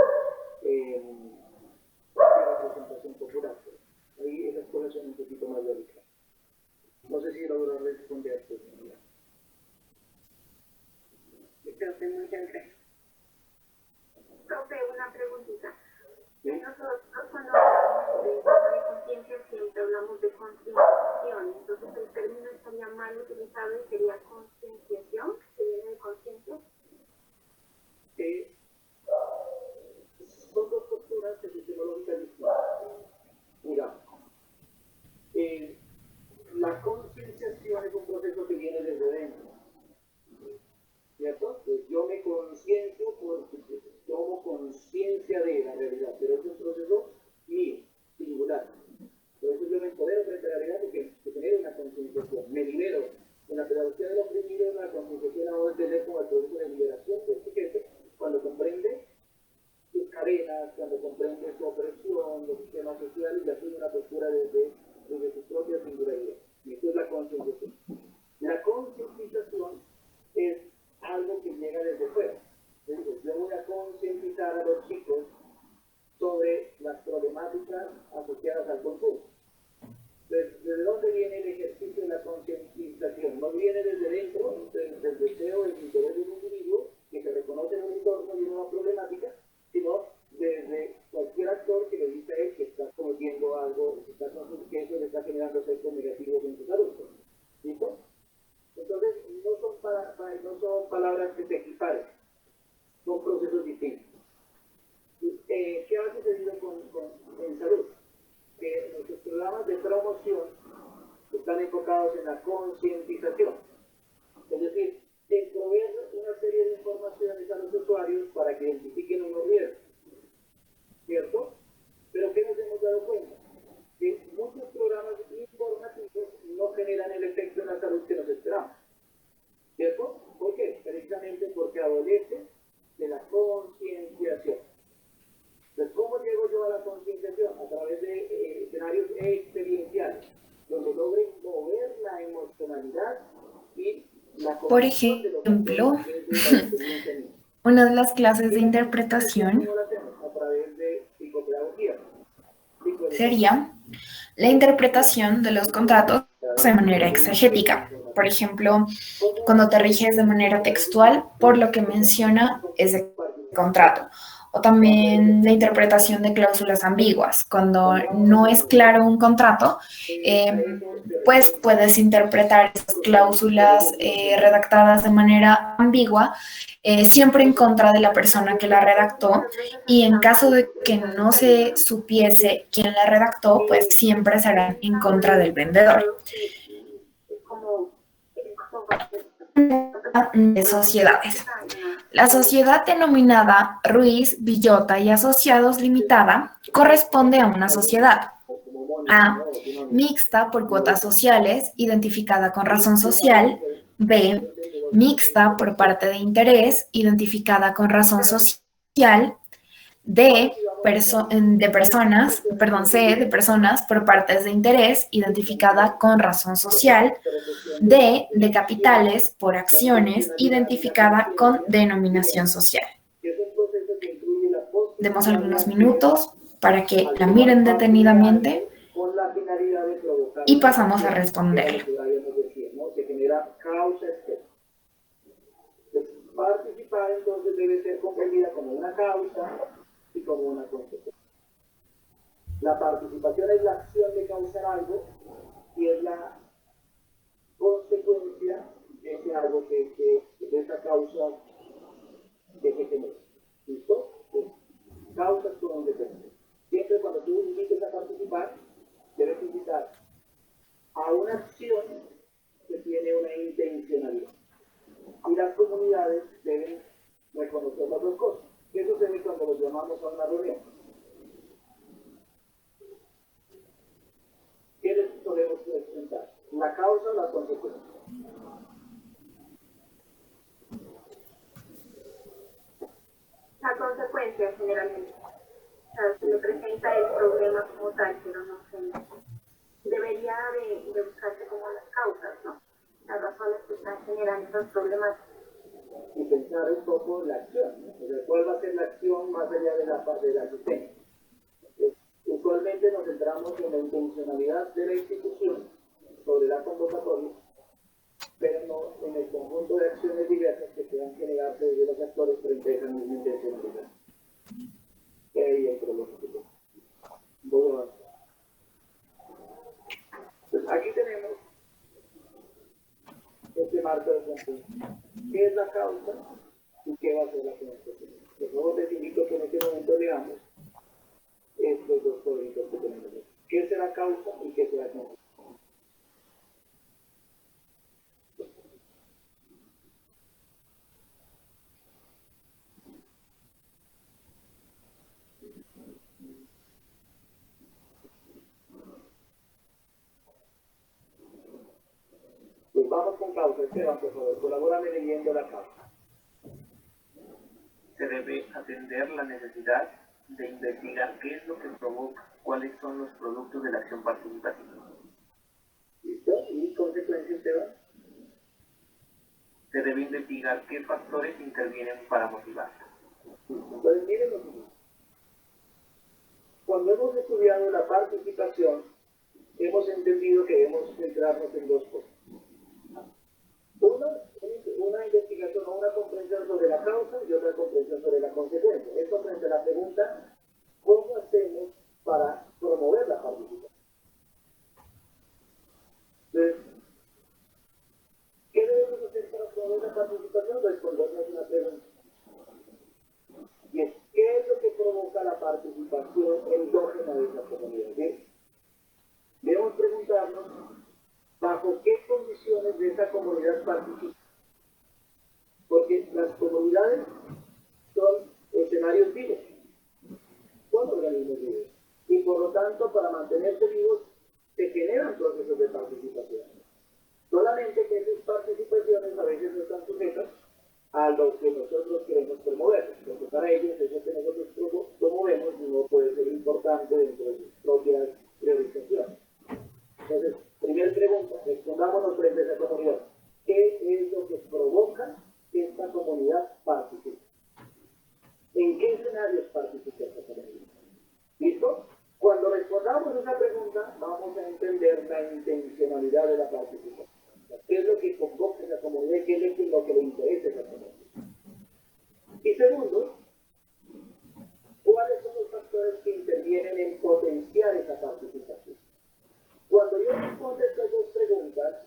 en representación popular. Ahí esas cosas son un poquito más delicadas. No sé si logro responder a esto. Profe, muchas gracias. Profe, una preguntita. ¿Sí? Nosotros cuando hablamos de toma de conciencia siempre hablamos de concienciación, entonces el término estaría mal utilizado y sería concienciación, que viene de conciencia. Son dos posturas epistemológicas distintas. Mira, la concienciación es un proceso que viene desde dentro. ¿Cierto? Pues yo me conciencio porque tomo conciencia de la realidad, pero es un proceso mío, singular. Por eso yo me empodero frente a la realidad porque genero una concienciación, me libero. En la pedagogía del oprimido, la concienciación ahora es tener como el proceso de liberación del sujeto cuando comprende sus cadenas, cuando comprende su opresión, los sistemas sociales y asume una postura desde su propia singularidad. Y esto es la concienciación. La concientización es algo que llega desde fuera. Entonces, yo voy a concientizar a los chicos sobre las problemáticas asociadas al consumo. ¿Desde dónde viene el ejercicio de la concientización? No viene desde dentro, del deseo, del interés de un individuo que se reconoce en un entorno y en una problemática, sino desde cualquier actor que le dice a él que está cometiendo algo, que eso le está generando efectos negativos en su salud. ¿Listo? Entonces, no son palabras que se equiparen, son procesos distintos. ¿Qué ha sucedido en salud? Que nuestros programas de promoción están enfocados en la concientización, es decir, en proveer una serie de informaciones a los usuarios para que identifiquen unos riesgos, ¿cierto? Pero ¿qué nos hemos dado cuenta? adolece de la concienciación. Entonces, ¿cómo llego yo a la concienciación? A través de escenarios experienciales, donde logren mover la emocionalidad y la Por comprensión de lo que ejemplo, desde la experiencia misma. una de las clases de interpretación ¿Cómo lo hacemos? A través de psicopedagogía. sería la interpretación de los contratos de manera exegética. Por ejemplo, cuando te riges de manera textual por lo que menciona ese contrato. O también la interpretación de cláusulas ambiguas. Cuando no es claro un contrato, pues puedes interpretar esas cláusulas redactadas de manera ambigua, siempre en contra de la persona que la redactó, y en caso de que no se supiese quién la redactó, pues siempre serán en contra del vendedor. De sociedades. La sociedad denominada Ruiz, Villota y Asociados Limitada corresponde a una sociedad A, mixta por cuotas sociales, identificada con razón social; B, mixta por parte de interés, identificada con razón social; D, C, de personas por partes de interés, identificada con razón social; D, de capitales por acciones, identificada con denominación social. Demos algunos minutos para que la miren detenidamente y pasamos a responder. Que genera causa-efecto. Participar entonces debe ser comprendida como una causa y como una consecuencia. La participación es la acción de causar algo y es la consecuencia de ese algo de esa causa que se genera. ¿Listo? Sí. Causas con un defecto. Siempre cuando tú invites a participar, debes invitar a una acción que tiene una intencionalidad. Y las comunidades deben reconocer las dos cosas. ¿Qué sucede cuando los llamamos a una reunión? ¿Qué les solemos presentar? ¿La causa o la consecuencia? La consecuencia generalmente. O sea, se le presenta el problema como tal, pero no se debería de buscarse como las causas, ¿no? Las razones que están generando esos problemas. Y pensar un poco la acción, ¿no? O sea, ¿cuál va a ser la acción más allá de la parte de la asistencia? Usualmente nos centramos en la intencionalidad de la institución sobre la convocatoria, pero no en el conjunto de acciones diversas que puedan generarse desde los actores frente a esa misma intencionalidad. Y ahí el problema que tenemos. Voy a avanzar. Entonces, aquí tenemos este marco de conjunto. ¿Qué es la causa y qué va a ser la consecuencia? Por favor, les invito que en este momento leamos estos dos códigos que tenemos aquí. ¿Qué será causa y qué será consecuencia? Pues vamos con causa. Esteban, por favor, colabórame leyendo la causa. Se debe atender la necesidad de investigar qué es lo que provoca, cuáles son los productos de la acción participativa. ¿Listo? ¿Y consecuencia, Esteban? Se debe investigar qué factores intervienen para motivarla. Entonces, miren lo siguiente. Cuando hemos estudiado la participación, hemos entendido que debemos centrarnos en dos cosas. Una investigación o una comprensión sobre la causa y otra comprensión sobre la consecuencia. Esto frente a la pregunta, ¿cómo hacemos para promover la participación? Entonces, ¿qué debemos hacer para promover la participación? Respondernos una pregunta. Y es, ¿qué es lo que provoca la participación endógena de esa comunidad? ¿Bien? Debemos preguntarnos bajo qué condiciones de esa comunidad participa. Porque las comunidades son escenarios vivos, son organismos vivos. Y por lo tanto, para mantenerse vivos, se generan procesos de participación. Solamente que esas participaciones a veces no están sujetas a lo que nosotros queremos promover, porque para ellos eso que nosotros promovemos no puede ser importante dentro de sus propias priorizaciones. Entonces, primera pregunta, respondámonos frente a esa comunidad. ¿Qué es lo que provoca que esta comunidad participe? ¿En qué escenarios participa esta comunidad? ¿Listo? Cuando respondamos a esa pregunta, vamos a entender la intencionalidad de la participación. ¿Qué es lo que convoca a esa comunidad y qué es lo que le interesa a esa comunidad? Y segundo, ¿cuáles son los factores que intervienen en potenciar esa participación? Cuando yo respondo estas dos preguntas,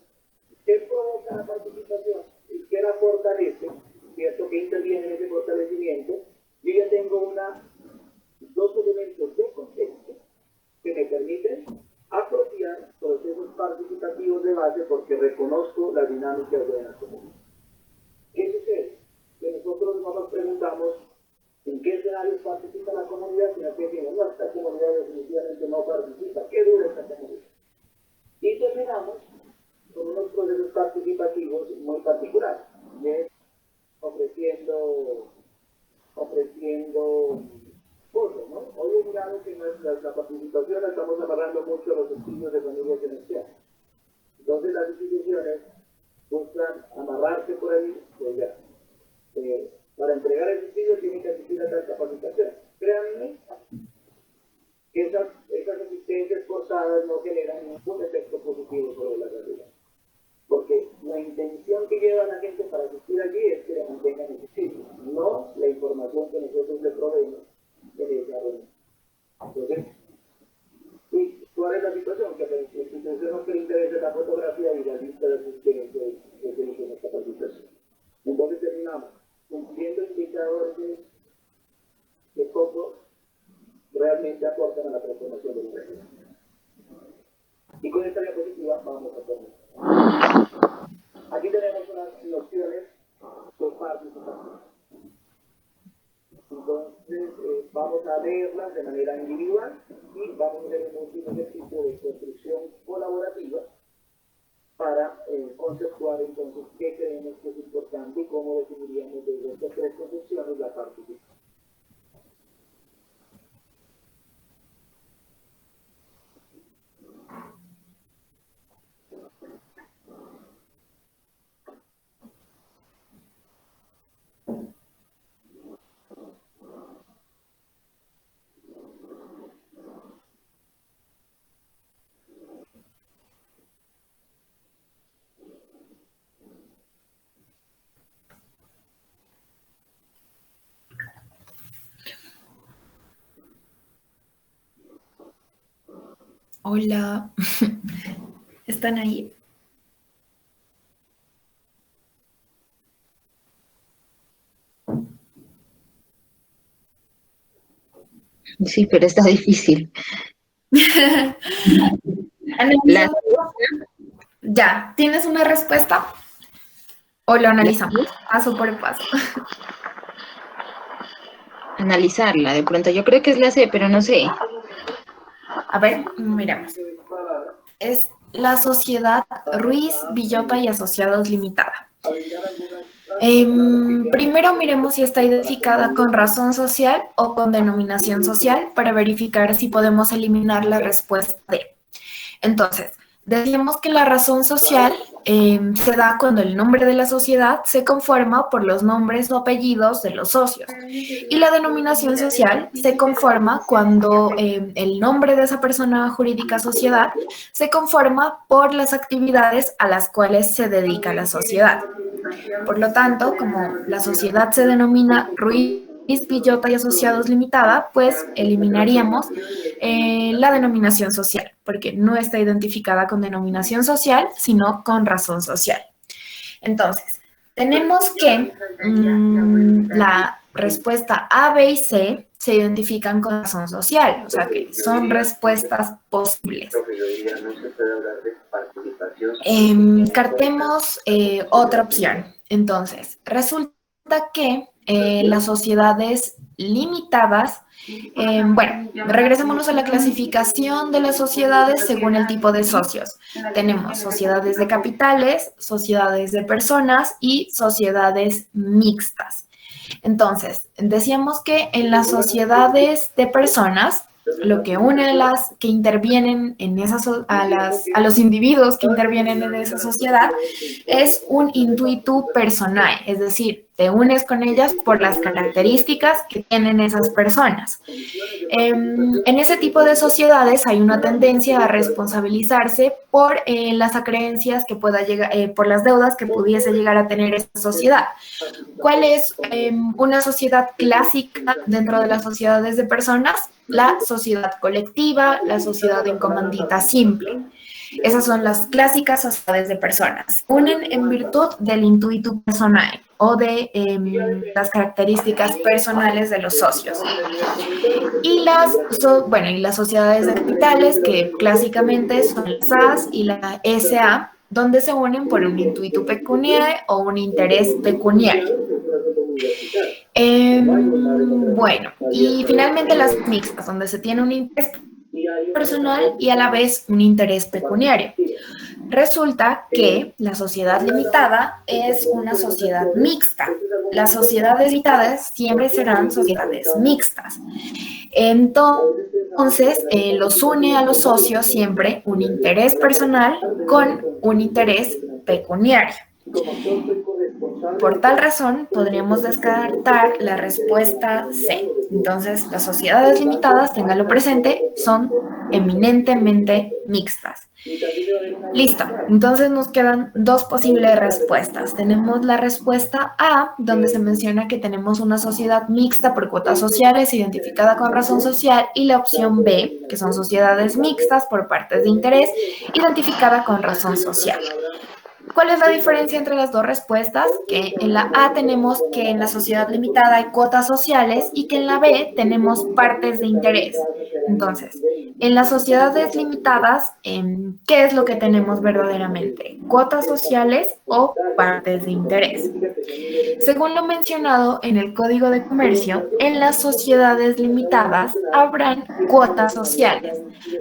¿qué provoca la participación y qué la fortalece? ¿Cierto? ¿Qué interviene en ese fortalecimiento? Yo ya tengo dos elementos de contexto que me permiten apropiar procesos participativos de base porque reconozco las dinámicas de la comunidad. ¿Qué sucede? Que nosotros no nos preguntamos en qué escenarios participa la comunidad, sino que decimos, no, esta comunidad definitivamente no participa, ¿qué dura esta comunidad? Y terminamos con unos procesos participativos muy particulares, ofreciendo cosas, ¿no? Hoy he mirado que en la participación estamos amarrando mucho los estudios de familia financiera. Entonces las instituciones buscan amarrarse por ahí, pues ya. Para entregar el subsidio tienen que asistir a tal capacitación. Créanme que esas asistencias forzadas no generan ningún efecto positivo sobre la realidad. Porque la intención que lleva la gente para asistir allí es que le mantengan el subsidio, no la información que nosotros le proveemos en esa reunión. Entonces, ¿y cuál es la situación? Que a la institución no le interesa la fotografía y la lista de asistentes que se hizo en esta capacitación. Entonces terminamos cumpliendo indicadores que poco realmente aportan a la transformación del mundo. Y con esta diapositiva vamos a terminar. Aquí tenemos unas nociones de participación. Entonces vamos a leerlas de manera individual y vamos a hacer un último ejercicio de construcción colaborativa para conceptuar entonces qué creemos que es importante y cómo definiríamos desde estas tres concepciones la participación. Hola, ¿están ahí? Sí, pero está difícil. Analizamos. Ya, ¿tienes una respuesta? ¿O lo analizamos paso por paso? Analizarla, de pronto. Yo creo que es la C, pero no sé. A ver, miremos. Es la Sociedad Ruiz, Villota y Asociados Limitada. Primero miremos si está identificada con razón social o con denominación social para verificar si podemos eliminar la respuesta D. Entonces, decíamos que la razón social se da cuando el nombre de la sociedad se conforma por los nombres o apellidos de los socios. Y la denominación social se conforma cuando el nombre de esa persona jurídica sociedad se conforma por las actividades a las cuales se dedica la sociedad. Por lo tanto, como la sociedad se denomina Ruiz, Villota y Asociados Limitada, pues eliminaríamos la denominación social, porque no está identificada con denominación social, sino con razón social. Entonces, tenemos que la respuesta A, B y C se identifican con razón social, o sea que son respuestas posibles. Cartemos otra opción. Entonces, resulta que las sociedades limitadas. Bueno, regresémonos a la clasificación de las sociedades según el tipo de socios. Tenemos sociedades de capitales, sociedades de personas y sociedades mixtas. Entonces, decíamos que en las sociedades de personas, lo que une a las que intervienen en a los individuos que intervienen en esa sociedad es un intuitu personae, es decir, te unes con ellas por las características que tienen esas personas. En ese tipo de sociedades hay una tendencia a responsabilizarse por las acreencias que pueda llegar, por las deudas que pudiese llegar a tener esa sociedad. ¿Cuál es una sociedad clásica dentro de las sociedades de personas? La sociedad colectiva, la sociedad en comandita simple. Esas son las clásicas sociedades de personas. Unen en virtud del intuitu personae o de las características personales de los socios. Y las sociedades de capitales, que clásicamente son la SAS y la SA, donde se unen por un intuitu pecuniae o un interés pecuniario. Bueno, y finalmente las mixtas, donde se tiene un interés personal y a la vez un interés pecuniario. Resulta que la sociedad limitada es una sociedad mixta. Las sociedades limitadas siempre serán sociedades mixtas. Entonces, los une a los socios siempre un interés personal con un interés pecuniario. Por tal razón, podríamos descartar la respuesta C. Entonces, las sociedades limitadas, ténganlo presente, son eminentemente mixtas. Listo, entonces nos quedan dos posibles respuestas. Tenemos la respuesta A, donde se menciona que tenemos una sociedad mixta por cuotas sociales identificada con razón social, y la opción B, que son sociedades mixtas por partes de interés identificada con razón social. ¿Cuál es la diferencia entre las dos respuestas? Que en la A tenemos que en la sociedad limitada hay cuotas sociales y que en la B tenemos partes de interés. Entonces, en las sociedades limitadas, ¿qué es lo que tenemos verdaderamente? ¿Cuotas sociales o partes de interés? Según lo mencionado en el Código de Comercio, en las sociedades limitadas habrán cuotas sociales,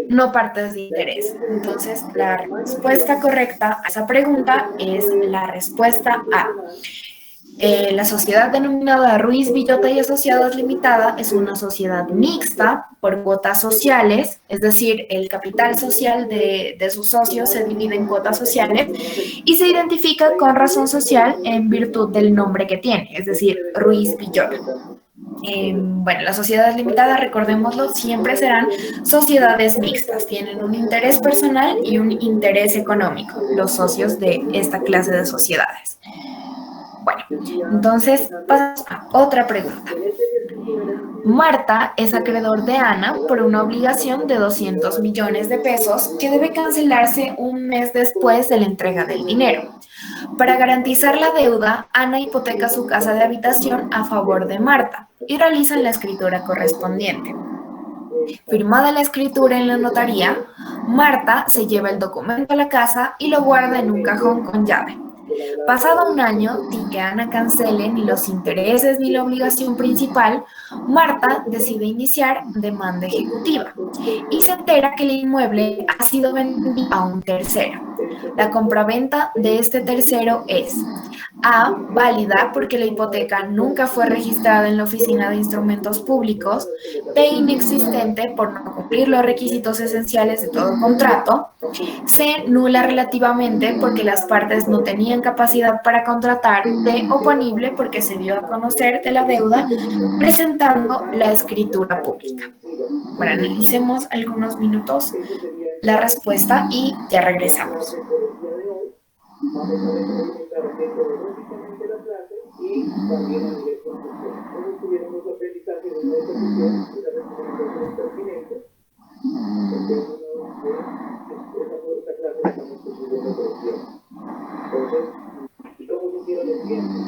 no partes de interés. Entonces, la respuesta correcta a esa pregunta es la respuesta A. La sociedad denominada Ruiz, Villota y Asociados Limitada es una sociedad mixta por cuotas sociales, es decir, el capital social de sus socios se divide en cuotas sociales y se identifica con razón social en virtud del nombre que tiene, es decir, Ruiz Villota. Bueno, las sociedades limitadas, recordémoslo, siempre serán sociedades mixtas, tienen un interés personal y un interés económico, los socios de esta clase de sociedades. Bueno, entonces pasamos a otra pregunta. Marta es acreedor de Ana por una obligación de 200 millones de pesos que debe cancelarse un mes después de la entrega del dinero. Para garantizar la deuda, Ana hipoteca su casa de habitación a favor de Marta y realizan la escritura correspondiente. Firmada la escritura en la notaría, Marta se lleva el documento a la casa y lo guarda en un cajón con llave. Pasado un año, sin que Ana cancele ni los intereses ni la obligación principal, Marta decide iniciar demanda ejecutiva y se entera que el inmueble ha sido vendido a un tercero. La compraventa de este tercero es A, válida porque la hipoteca nunca fue registrada en la Oficina de Instrumentos Públicos, B, inexistente por no cumplir los requisitos esenciales de todo contrato, C, nula relativamente porque las partes no tenían capacidad para contratar, D, oponible porque se dio a conocer de la deuda presentando la escritura pública. Bueno, analicemos algunos minutos la respuesta y ya regresamos. Vamos a recomendar básicamente la clase y también a nivel conceptual. Entonces tuviéramos aprendizaje de una ejecución y la recomendación pertinente en términos de esa clase que estamos construyendo corrección. Entonces, ¿y cómo se hicieron los tiempos?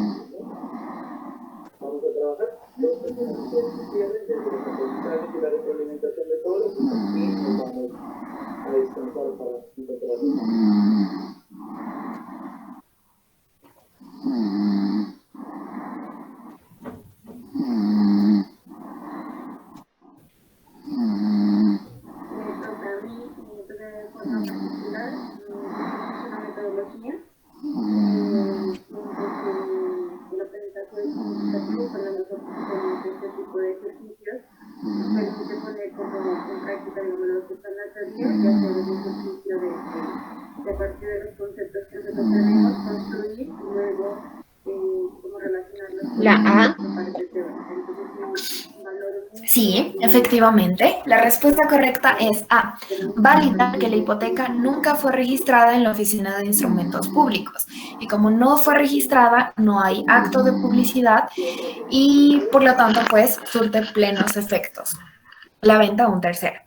Vamos a trabajar dos personas que se cierren desde los aprendizajes y la retroalimentación de todos y nos vamos a descansar para encontrar. este tipo de ejercicios nos permite poner como en práctica, digamos, lo que están haciendo y hacer un ejercicio de a partir de los conceptos que nosotros tenemos, construir y luego cómo relacionarlos con La A. Sí, efectivamente. La respuesta correcta es A. Validar que la hipoteca nunca fue registrada en la Oficina de Instrumentos Públicos. Y como no fue registrada, no hay acto de publicidad y por lo tanto, pues, surte plenos efectos. La venta a un tercero.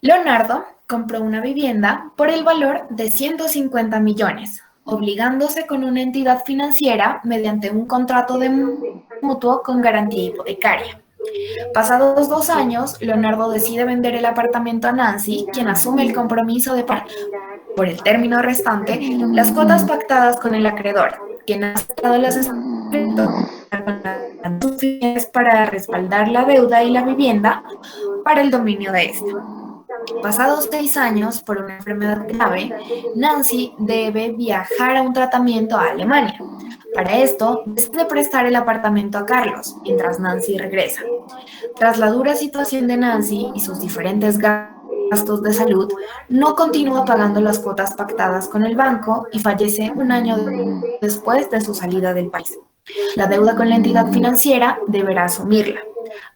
Leonardo compró una vivienda por el valor de 150 millones, obligándose con una entidad financiera mediante un contrato de mutuo con garantía hipotecaria. Pasados 2 años, Leonardo decide vender el apartamento a Nancy, quien asume el compromiso de pagar por el término restante las cuotas pactadas con el acreedor, quien ha aceptado las para respaldar la deuda y la vivienda para el dominio de esta. Pasados 6 años, por una enfermedad grave, Nancy debe viajar a un tratamiento a Alemania. Para esto, decide prestar el apartamento a Carlos, mientras Nancy regresa. Tras la dura situación de Nancy y sus diferentes gastos de salud, no continúa pagando las cuotas pactadas con el banco y fallece 1 año después de su salida del país. La deuda con la entidad financiera deberá asumirla.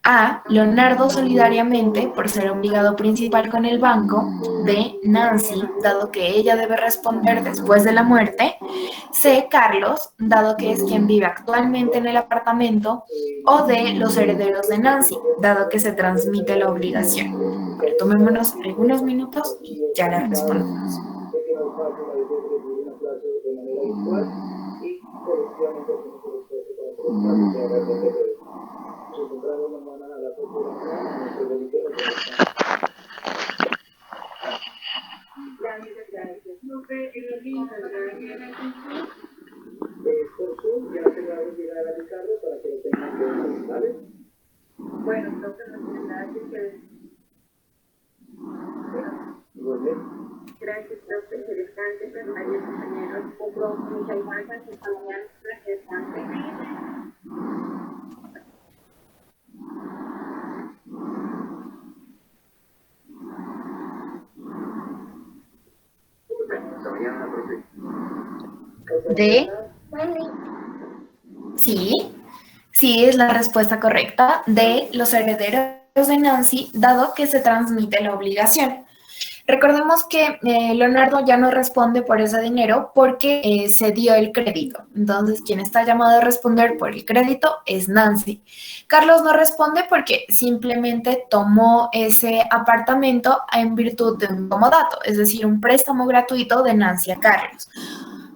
A. Leonardo solidariamente por ser obligado principal con el banco. B. Nancy, dado que ella debe responder después de la muerte. C. Carlos, dado que es quien vive actualmente en el apartamento. O D. Los herederos de Nancy, dado que se transmite la obligación. Pero tomémonos algunos minutos y ya la respondemos. Bueno, entonces gracias, profe, interesante, varios compañeros, muchas gracias, esta mañana, interesante. D. Sí, es la respuesta correcta de los herederos de Nancy, dado que se transmite la obligación. Recordemos que Leonardo ya no responde por ese dinero porque se dio el crédito. Entonces, quien está llamado a responder por el crédito es Nancy. Carlos no responde porque simplemente tomó ese apartamento en virtud de un comodato, es decir, un préstamo gratuito de Nancy a Carlos,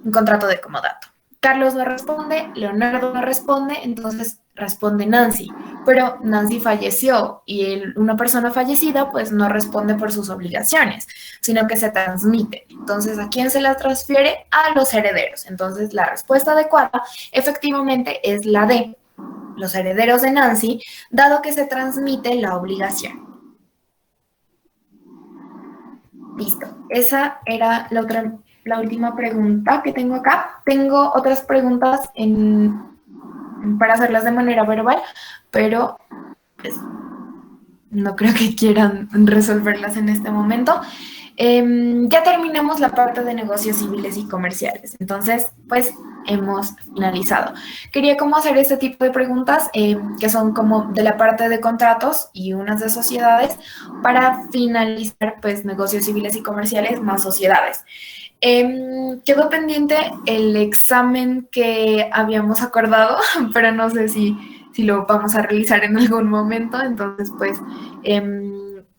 un contrato de comodato. Carlos no responde, Leonardo no responde, entonces responde Nancy. Pero Nancy falleció y una persona fallecida pues no responde por sus obligaciones, sino que se transmite. Entonces, ¿a quién se la transfiere? A los herederos. Entonces, la respuesta adecuada efectivamente es la D, los herederos de Nancy, dado que se transmite la obligación. Listo. Esa era la última pregunta que tengo acá. Tengo otras preguntas para hacerlas de manera verbal, pero pues, no creo que quieran resolverlas en este momento. Ya terminamos la parte de negocios civiles y comerciales. Entonces, pues hemos finalizado. Quería como hacer este tipo de preguntas que son como de la parte de contratos y unas de sociedades para finalizar pues negocios civiles y comerciales más sociedades. Quedó pendiente el examen que habíamos acordado, pero no sé si lo vamos a realizar en algún momento. Entonces, pues,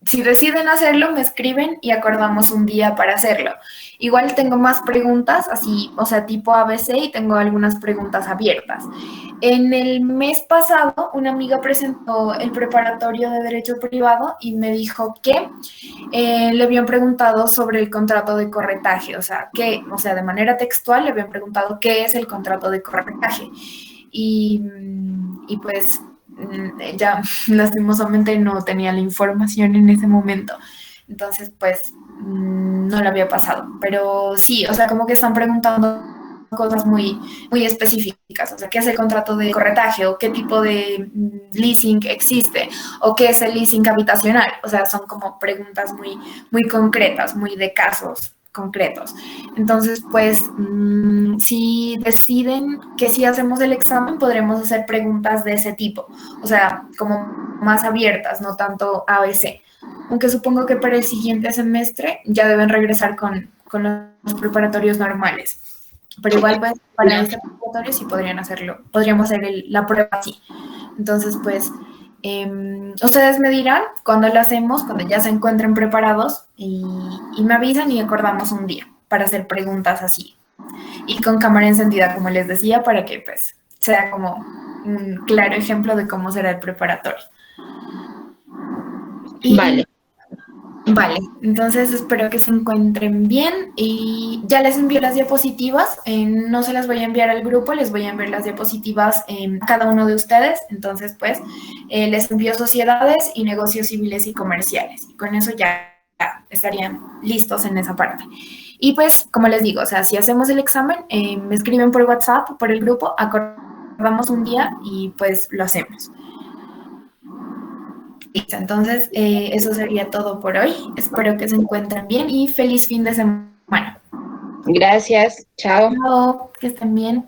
si deciden hacerlo, me escriben y acordamos un día para hacerlo. Igual tengo más preguntas, así, o sea, tipo ABC, y tengo algunas preguntas abiertas. En el mes pasado, una amiga presentó el preparatorio de Derecho Privado y me dijo que le habían preguntado sobre el contrato de corretaje, o sea, de manera textual le habían preguntado qué es el contrato de corretaje. Y pues ella lastimosamente no tenía la información en ese momento. Entonces, pues, no le había pasado. Pero sí, o sea, como que están preguntando cosas muy específicas, o sea, qué es el contrato de corretaje o qué tipo de leasing existe o qué es el leasing habitacional, o sea, son como preguntas muy concretas, muy de casos concretos. Entonces, pues, si deciden que si hacemos el examen, podremos hacer preguntas de ese tipo, o sea, como más abiertas, no tanto ABC. Aunque supongo que para el siguiente semestre ya deben regresar con los preparatorios normales. Pero igual, pues, para este preparatorio sí podrían hacerlo, podríamos hacer la prueba así. Entonces, pues, ustedes me dirán cuándo lo hacemos, cuando ya se encuentren preparados y me avisan y acordamos un día para hacer preguntas así. Y con cámara encendida, como les decía, para que pues sea como un claro ejemplo de cómo será el preparatorio. Y, Vale. Vale, entonces espero que se encuentren bien y ya les envío las diapositivas, no se las voy a enviar al grupo, les voy a enviar las diapositivas a cada uno de ustedes, entonces pues les envío sociedades y negocios civiles y comerciales y con eso ya estarían listos en esa parte. Y pues, como les digo, o sea, si hacemos el examen, me escriben por WhatsApp, por el grupo, acordamos un día y pues lo hacemos. Listo, entonces eso sería todo por hoy. Espero que se encuentren bien y feliz fin de semana. Gracias. Chao. Chao, que estén bien.